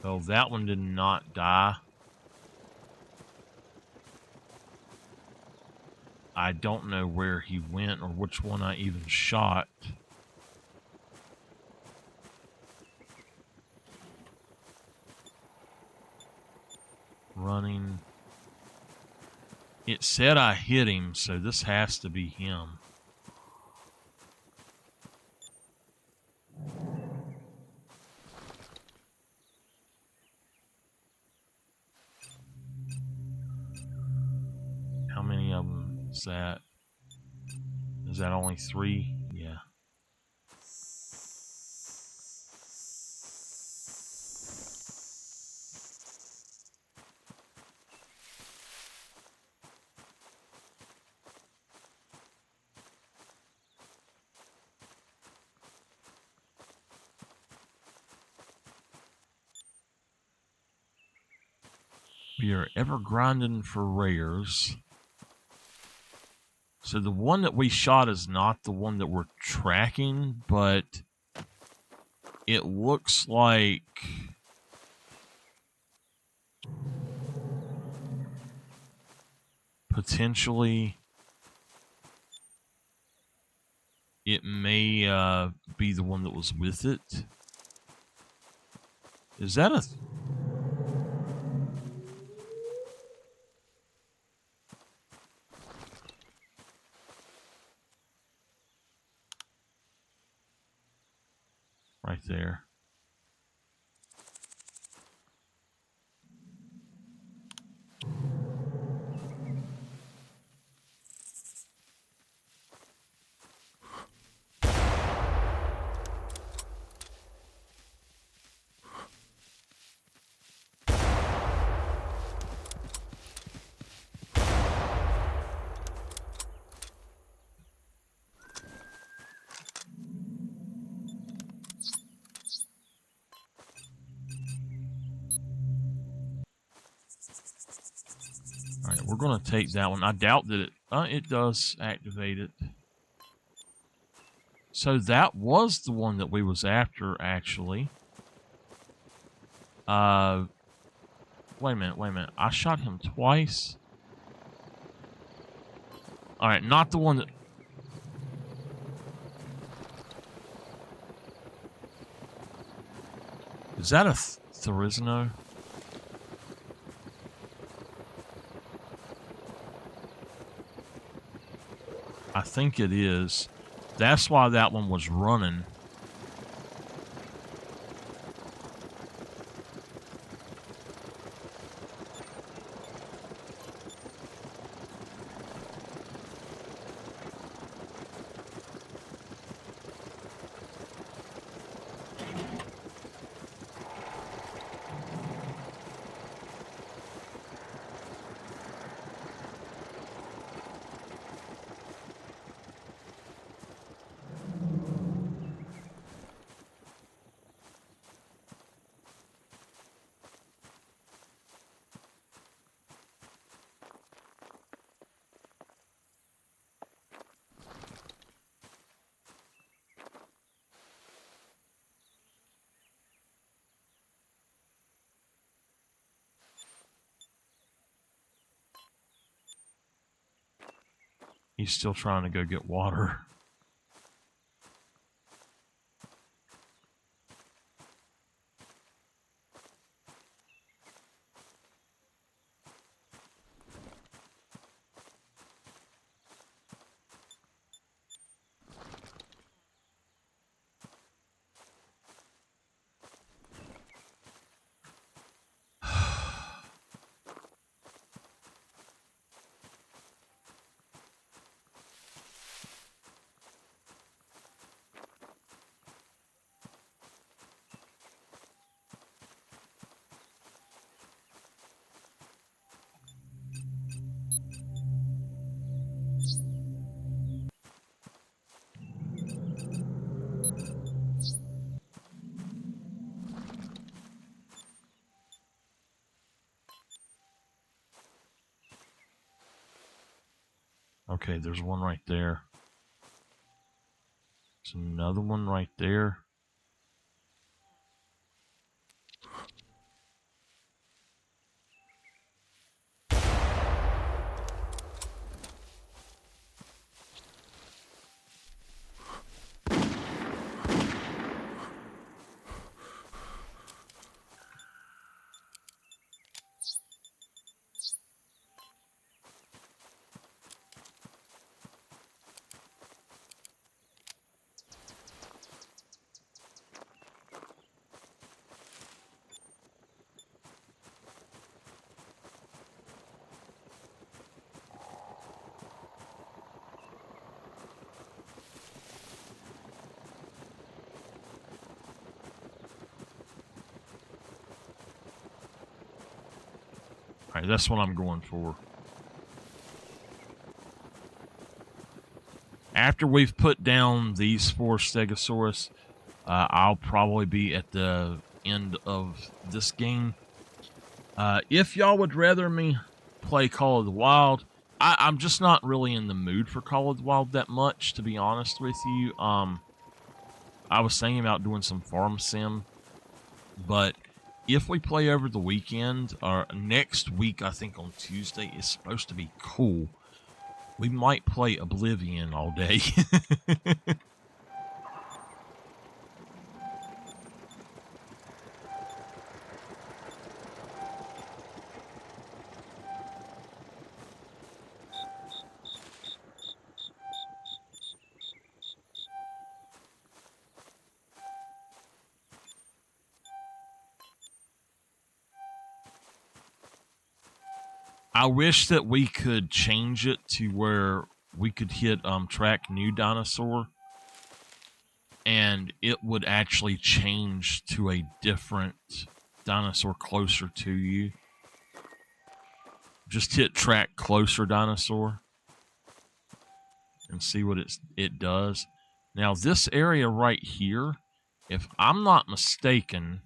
Oh, that one did not die. I don't know where he went or which one I even shot. Running. It said I hit him, so this has to be him. How many of them is that? Is that only 3? Yeah. We are ever grinding for rares. So the one that we shot is not the one that we're tracking, but it looks like potentially it may be the one that was with it. Is that a... Right there. Alright, we're going to take that one. I doubt that it does activate it. So that was the one that we was after, actually. Wait a minute. I shot him twice. Alright, not the one that... Is that a Therizino? I think it is. That's why that one was running. He's still trying to go get water. Okay, there's one right there. There's another one right there. Alright, that's what I'm going for. After we've put down these 4 Stegosaurus, I'll probably be at the end of this game. If y'all would rather me play Call of the Wild, I'm just not really in the mood for Call of the Wild that much, to be honest with you. I was thinking about doing some farm sim, but if we play over the weekend, or next week, I think on Tuesday, is supposed to be cool. We might play Oblivion all day. I wish that we could change it to where we could hit track new dinosaur and it would actually change to a different dinosaur closer to you. Just hit track closer dinosaur and see what it does. Now this area right here, if I'm not mistaken,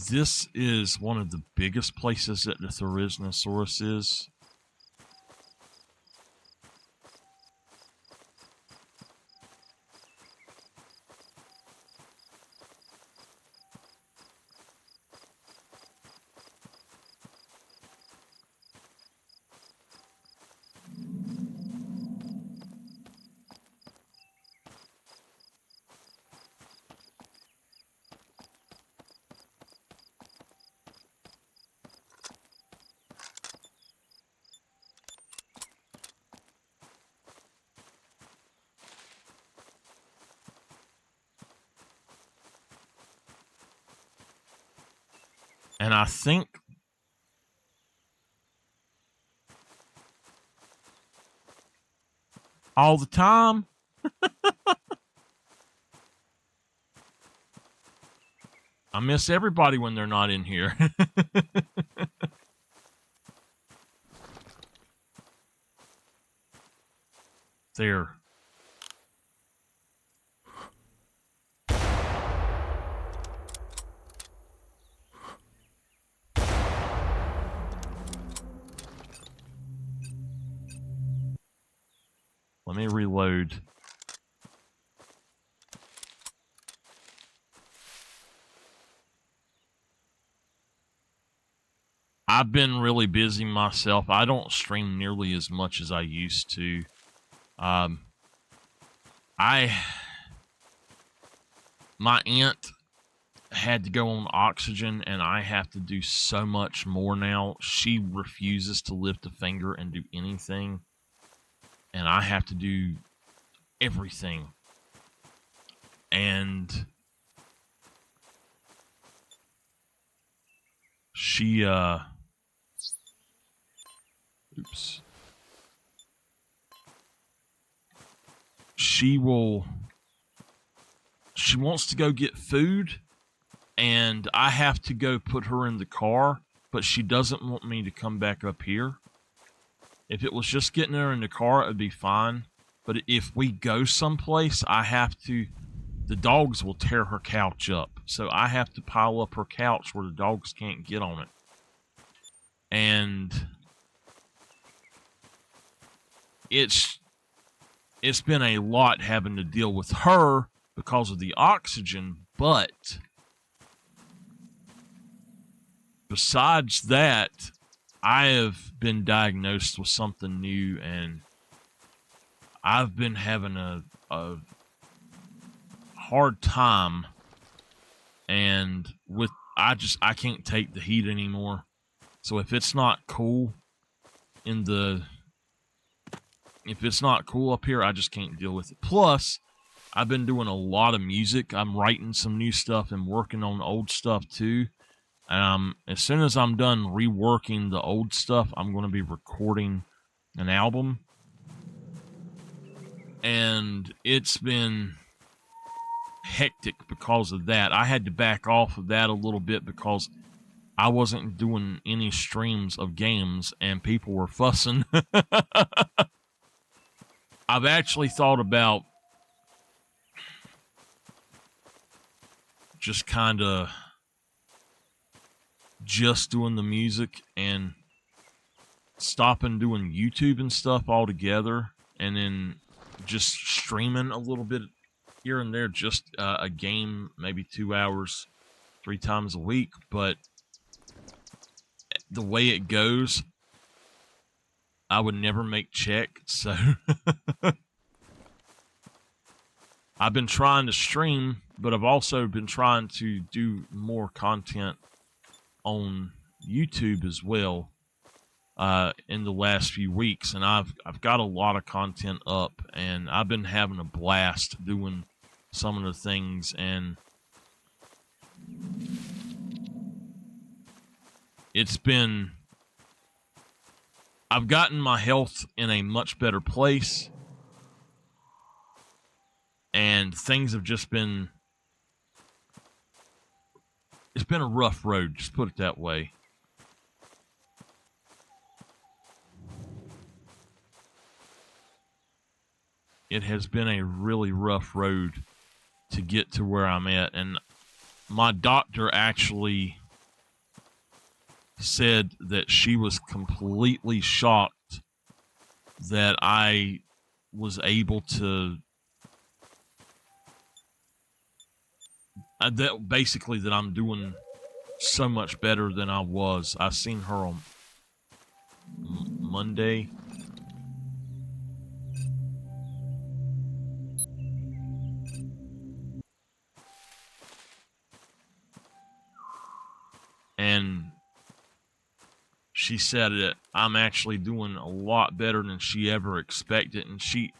this is one of the biggest places that the Therizinosaurus is. And I think all the time, I miss everybody when they're not in here. There. Let me reload. I've been really busy myself. I don't stream nearly as much as I used to. My aunt had to go on oxygen, and I have to do so much more now. She refuses to lift a finger and do anything, and I have to do everything. And she, oops. She wants to go get food, and I have to go put her in the car, but she doesn't want me to come back up here. If it was just getting her in the car, it would be fine. But if we go someplace, the dogs will tear her couch up. So I have to pile up her couch where the dogs can't get on it. And it's been a lot having to deal with her because of the oxygen, but besides that, I have been diagnosed with something new, and I've been having a hard time, and I can't take the heat anymore. So if it's not cool if it's not cool up here, I just can't deal with it. Plus, I've been doing a lot of music. I'm writing some new stuff and working on old stuff too. As soon as I'm done reworking the old stuff, I'm going to be recording an album. And it's been hectic because of that. I had to back off of that a little bit because I wasn't doing any streams of games and people were fussing. I've actually thought about just kind of just doing the music and stopping doing YouTube and stuff altogether, and then just streaming a little bit here and there, just a game, maybe 2 hours, 3 times a week. But the way it goes, I would never make check, so I've been trying to stream, but I've also been trying to do more content on YouTube as well in the last few weeks, and I've got a lot of content up, and I've been having a blast doing some of the things, and I've gotten my health in a much better place, and things have just been, it's been a rough road, just put it that way. It has been a really rough road to get to where I'm at, and my doctor actually said that she was completely shocked that I was able to, that basically that I'm doing so much better than I was. I seen her on Monday. And she said that I'm actually doing a lot better than she ever expected, and she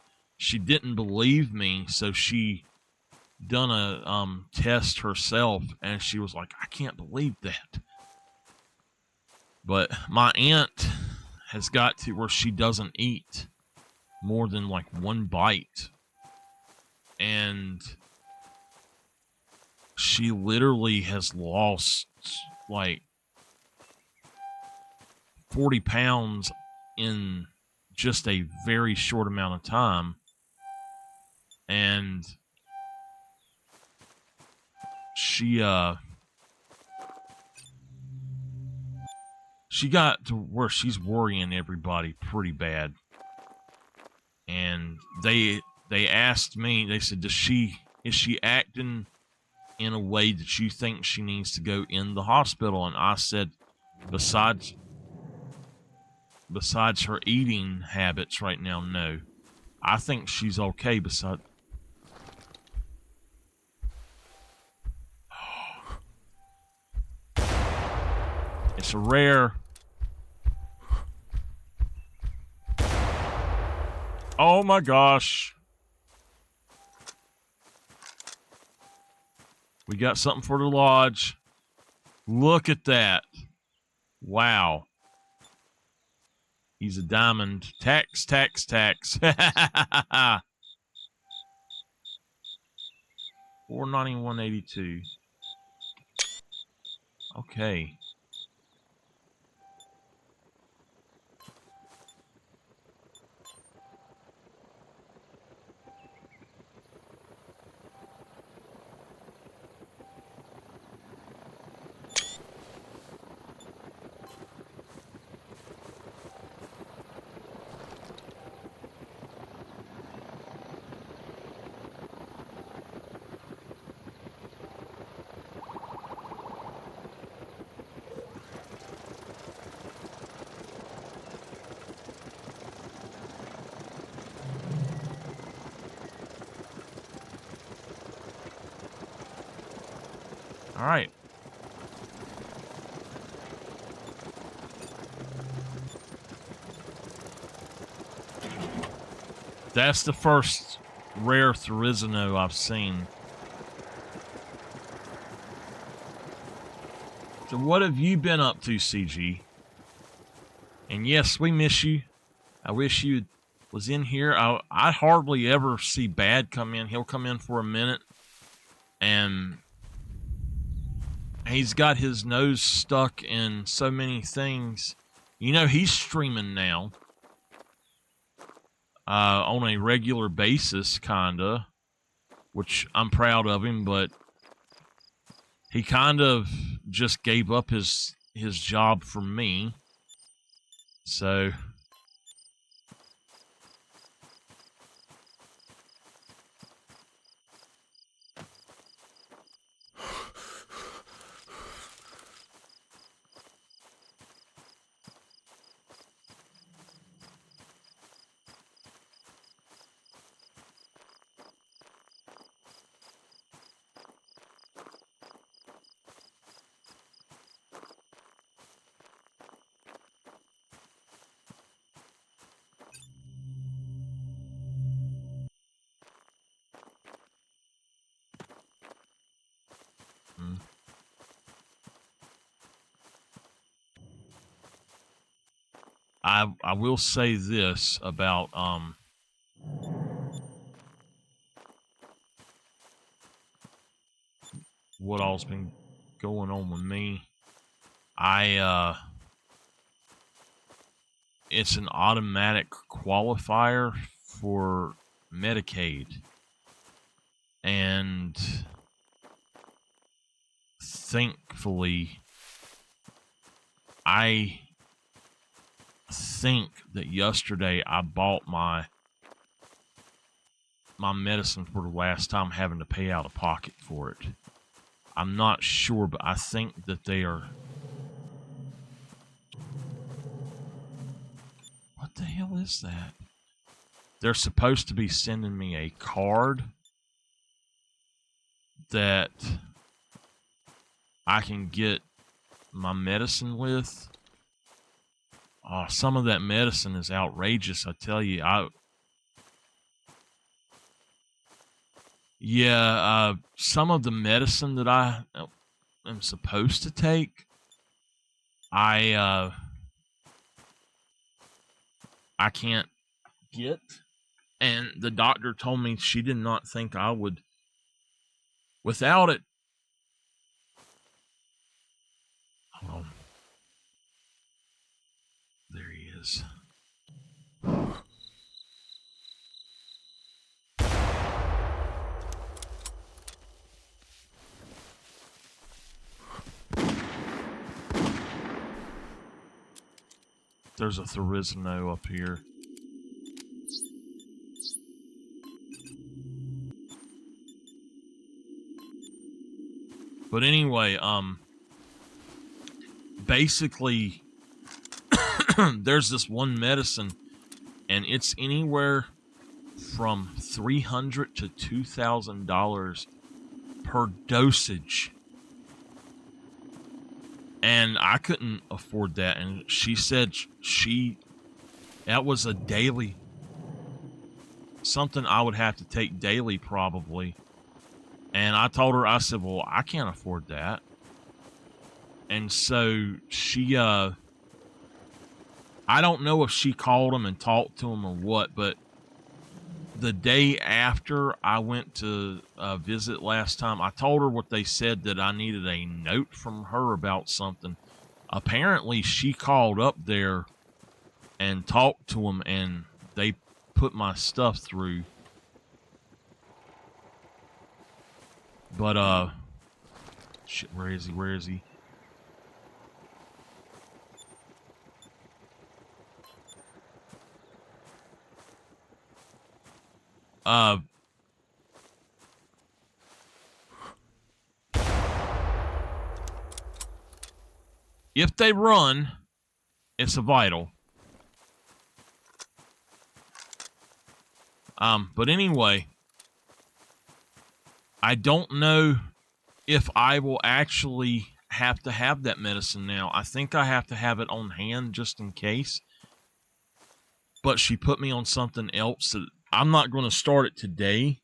didn't believe me, so she done a test herself, and she was like, I can't believe that. But my aunt has got to where she doesn't eat more than like one bite, and she literally has lost like 40 pounds in just a very short amount of time. And she got to where she's worrying everybody pretty bad. And they asked me, they said, is she acting in a way that you think she needs to go in the hospital? And I said, besides her eating habits right now, no. I think she's okay besides... It's a rare... Oh my gosh. We got something for the lodge. Look at that. Wow. He's a diamond. Tax, tax, tax. $491.82. Okay. All right. That's the first rare Therizino I've seen. So what have you been up to, CG? And yes, we miss you. I wish you was in here. I hardly ever see Bad come in. He'll come in for a minute and He's got his nose stuck in so many things. You know, he's streaming now on a regular basis, kinda, which I'm proud of him, but he kind of just gave up his job for me. So I will say this about what all's been going on with me. It's an automatic qualifier for Medicaid, and thankfully I think that yesterday I bought my medicine for the last time, having to pay out of pocket for it. I'm not sure, but I think that they are. What the hell is that? They're supposed to be sending me a card that I can get my medicine with. Some of that medicine is outrageous, I tell you. Some of the medicine that I am supposed to take, I can't get, and the doctor told me she did not think I would without it. Hold on. There he is. There's a Thorizino up here. But anyway, basically, there's this one medicine, and it's anywhere from $300 to $2,000 per dosage. And I couldn't afford that. And she said that was a daily, something I would have to take daily probably. And I told her, I said, well, I can't afford that. And so she, I don't know if she called him and talked to him or what, but the day after I went to visit last time, I told her what they said, that I needed a note from her about something. Apparently, she called up there and talked to them, and they put my stuff through. But, shit, where is he? Where is he? If they run, it's a vital. But anyway, I don't know if I will actually have to have that medicine now. I think I have to have it on hand just in case. But she put me on something else that I'm not going to start it today.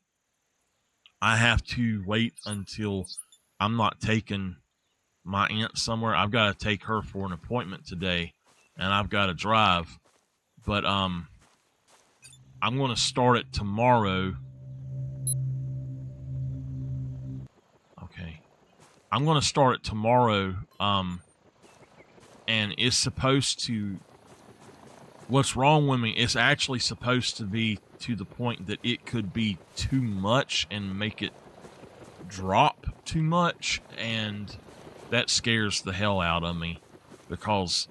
I have to wait until I'm not taking my aunt somewhere. I've got to take her for an appointment today, and I've got to drive. But I'm going to start it tomorrow. Okay. I'm going to start it tomorrow. And it's supposed to, what's wrong with me, it's actually supposed to be to the point that it could be too much and make it drop too much, and that scares the hell out of me, because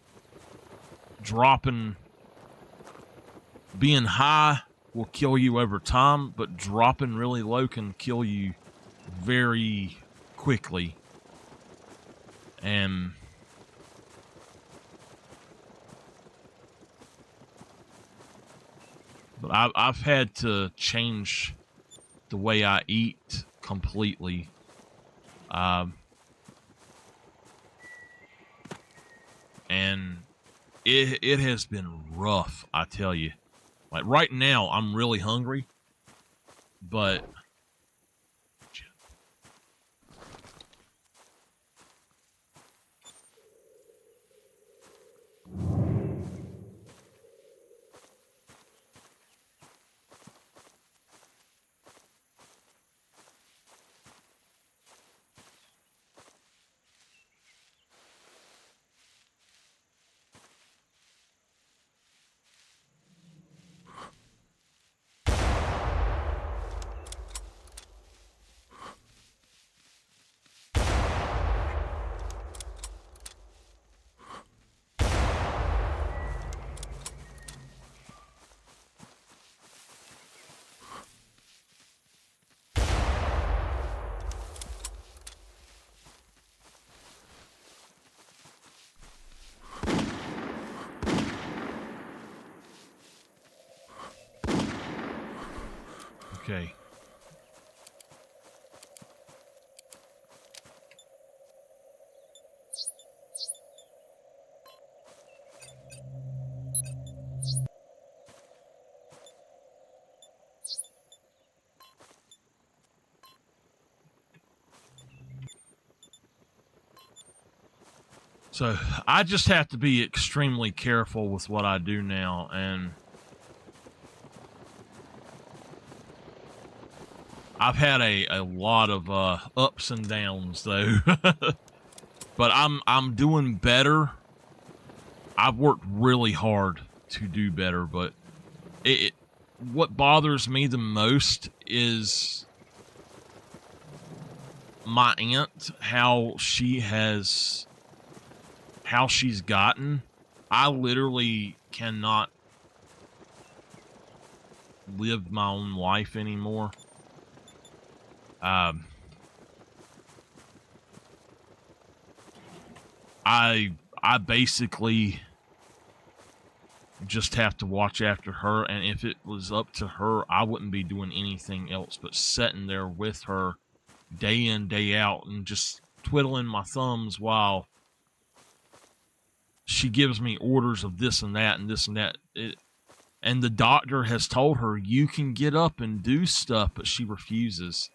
being high will kill you over time, but dropping really low can kill you very quickly. And but I've had to change the way I eat completely. And it has been rough, I tell you. Like right now, I'm really hungry, but okay. So I just have to be extremely careful with what I do now, and I've had a lot of ups and downs though. But I'm doing better. I've worked really hard to do better, but what bothers me the most is my aunt, how she's gotten. I literally cannot live my own life anymore. I basically just have to watch after her, and if it was up to her, I wouldn't be doing anything else but sitting there with her day in, day out, and just twiddling my thumbs while she gives me orders of this and that and this and that. And the doctor has told her, you can get up and do stuff, but she refuses.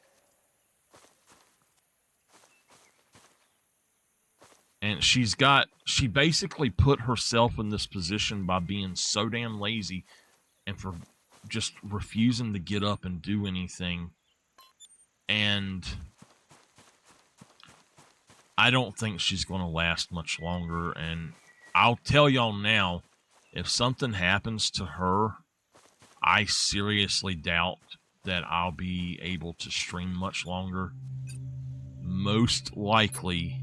And she basically put herself in this position by being so damn lazy and for just refusing to get up and do anything. And I don't think she's going to last much longer. And I'll tell y'all now, if something happens to her, I seriously doubt that I'll be able to stream much longer. Most likely,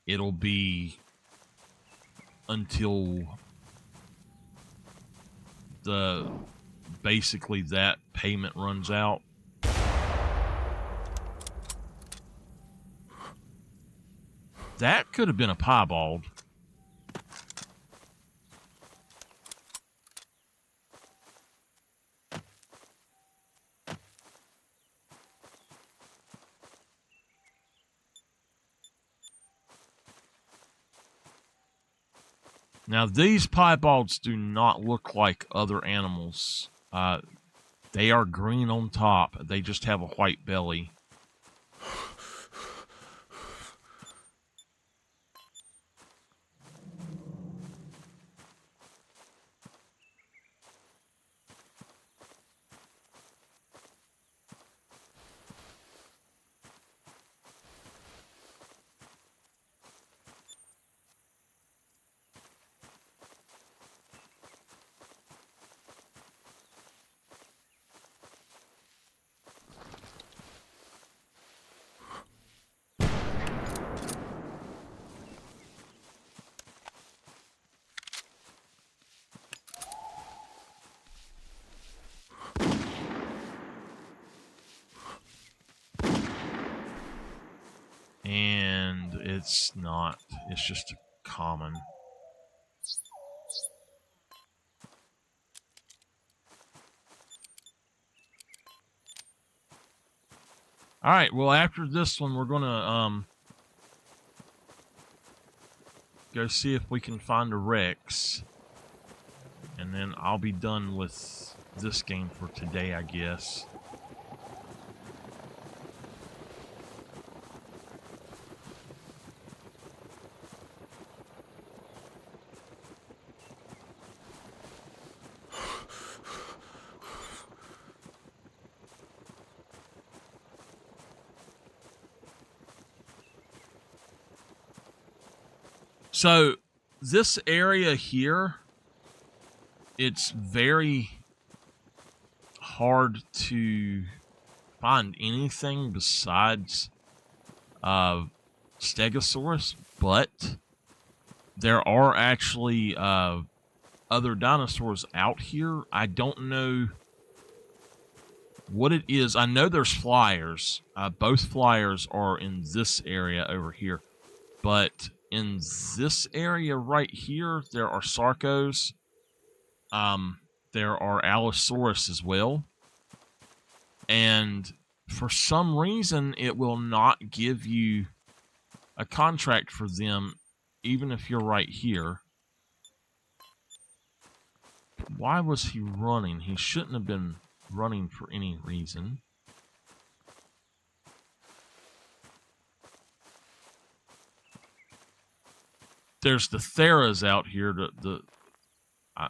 it'll be until basically that payment runs out. That could have been a piebald. Now, these piebalds do not look like other animals. They are green on top. They just have a white belly. it's not. It's just a common. All right, well, after this one, we're gonna go see if we can find a Rex, and then I'll be done with this game for today, I guess. So, this area here, it's very hard to find anything besides Stegosaurus, but there are actually other dinosaurs out here. I don't know what it is. I know there's flyers. Both flyers are in this area over here, but in this area right here, there are Sarcos. There are Allosaurus as well. And for some reason, it will not give you a contract for them, even if you're right here. Why was he running? He shouldn't have been running for any reason. There's the Theras out here.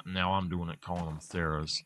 Now I'm doing it, calling them Theras.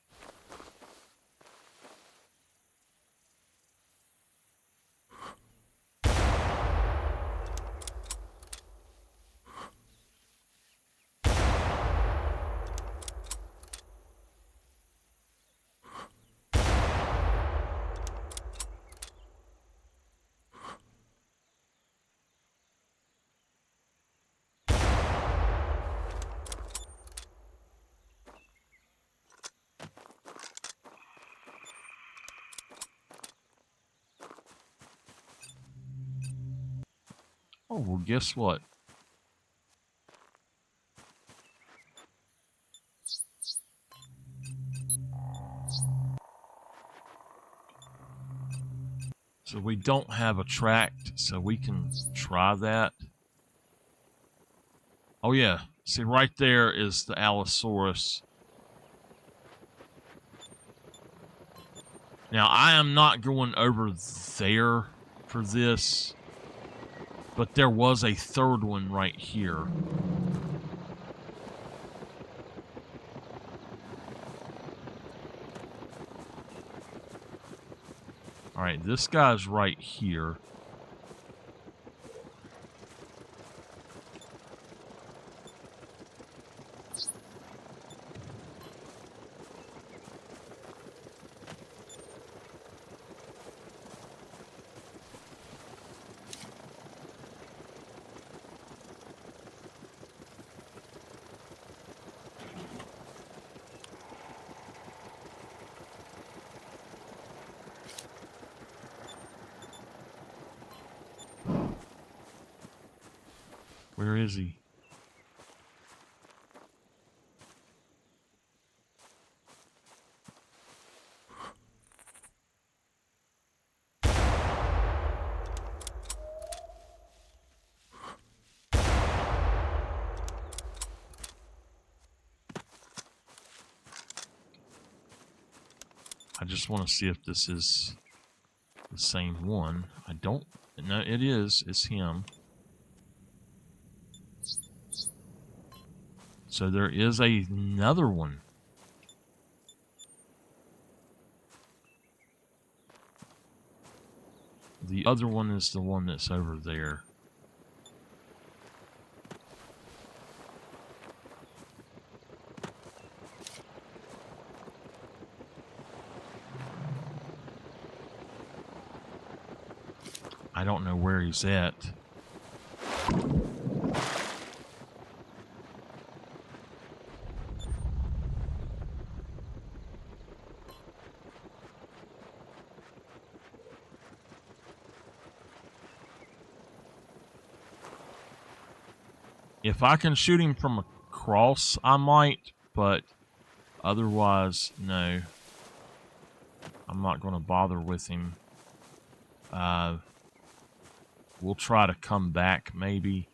Oh, well, guess what? So we don't have a tract, so we can try that. Oh, yeah. See, right there is the Allosaurus. Now, I am not going over there for this, but there was a third one right here. All right, this guy's right here. Where is he? I just want to see if this is the same one. I don't. No, it is. It's him. So there is another one. The other one is the one that's over there. I don't know where he's at. If I can shoot him from across, I might, but otherwise, no. I'm not going to bother with him. We'll try to come back, maybe.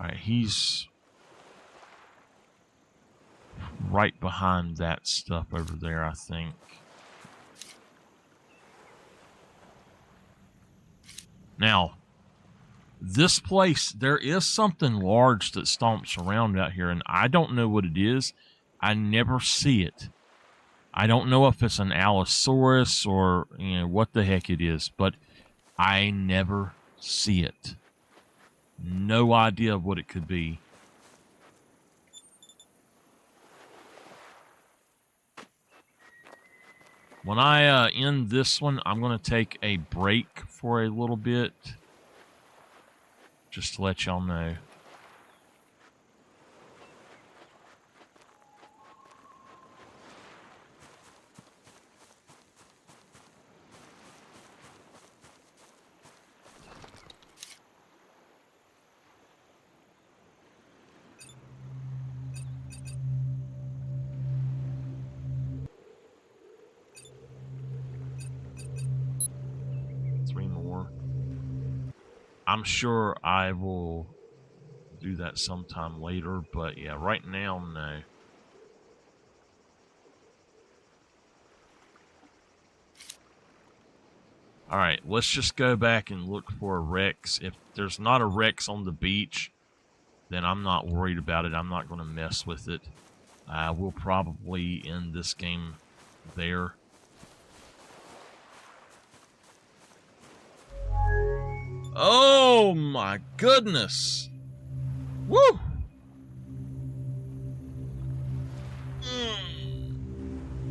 Alright, he's right behind that stuff over there, I think. Now, this place, there is something large that stomps around out here, and I don't know what it is. I never see it. I don't know if it's an Allosaurus or, you know, what the heck it is, but I never see it. No idea what it could be. When I end this one, I'm going to take a break for a little bit. Just to let y'all know. Three more. I'm sure I will do that sometime later, but yeah, right now, no. Alright, let's just go back and look for a Rex. If there's not a Rex on the beach, then I'm not worried about it. I'm not going to mess with it. We'll probably end this game there. Oh my goodness! Woo!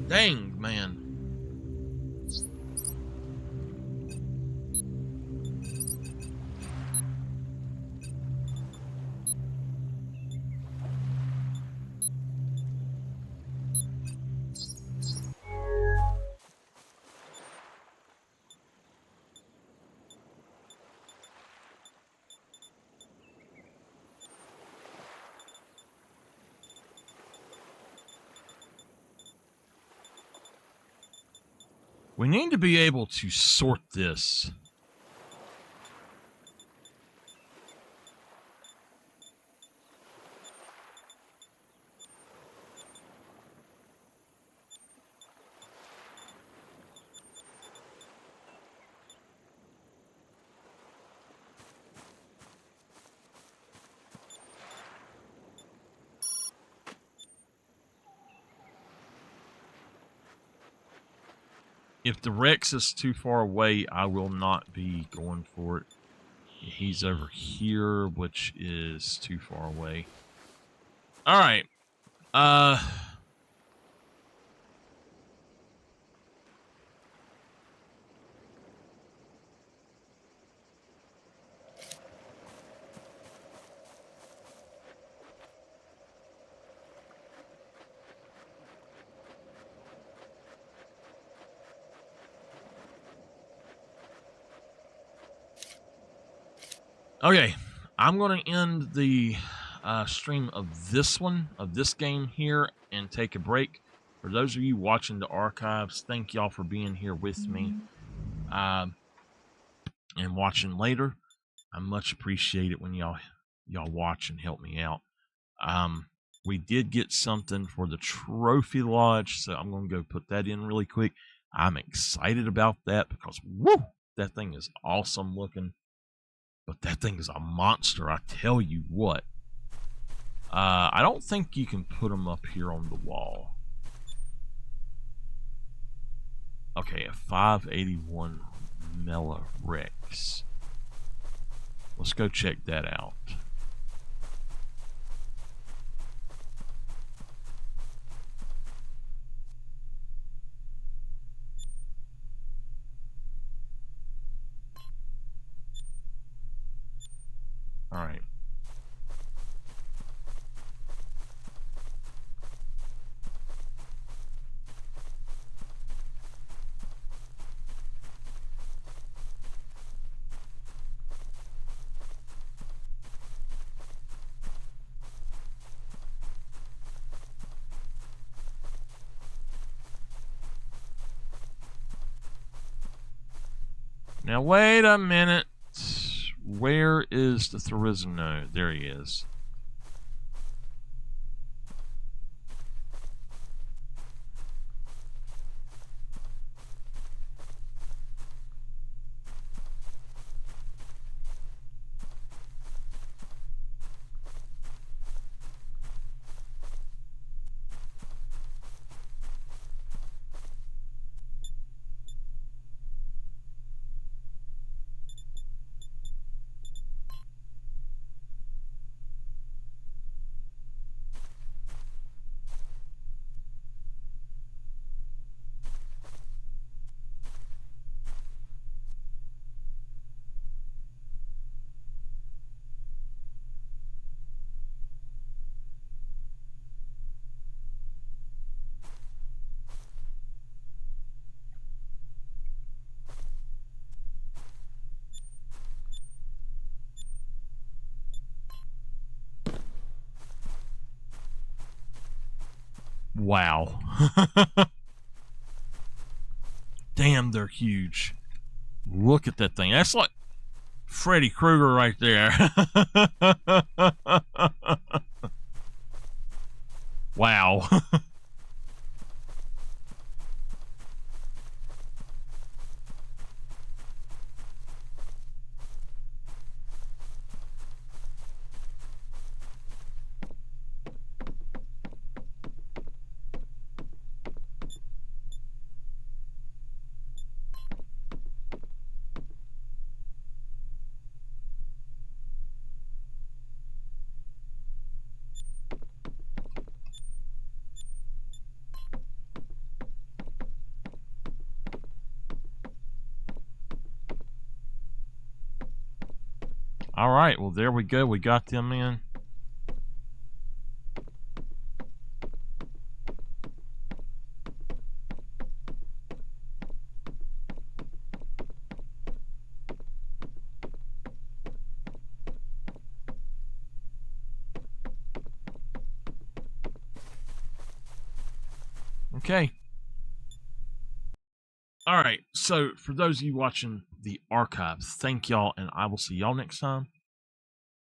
Dang, man. We need to be able to sort this. If the Rex is too far away, I will not be going for it. He's over here, which is too far away. Alright. Okay, I'm going to end the stream of this one, of this game here, and take a break. For those of you watching the archives, thank y'all for being here with me and watching later. I much appreciate it when y'all watch and help me out. We did get something for the Trophy Lodge, so I'm going to go put that in really quick. I'm excited about that because, woo, that thing is awesome looking. But that thing is a monster, I tell you what. I don't think you can put them up here on the wall. Okay, a 581 Mela Rex. Let's go check that out. All right. Now, wait a minute. Where is the Therizino? There he is. Wow. Damn, they're huge. Look at that thing. That's like Freddy Krueger right there. Wow. All right, well, there we go. We got them in. Okay. All right. So, for those of you watching the archives, thank y'all, and I will see y'all next time.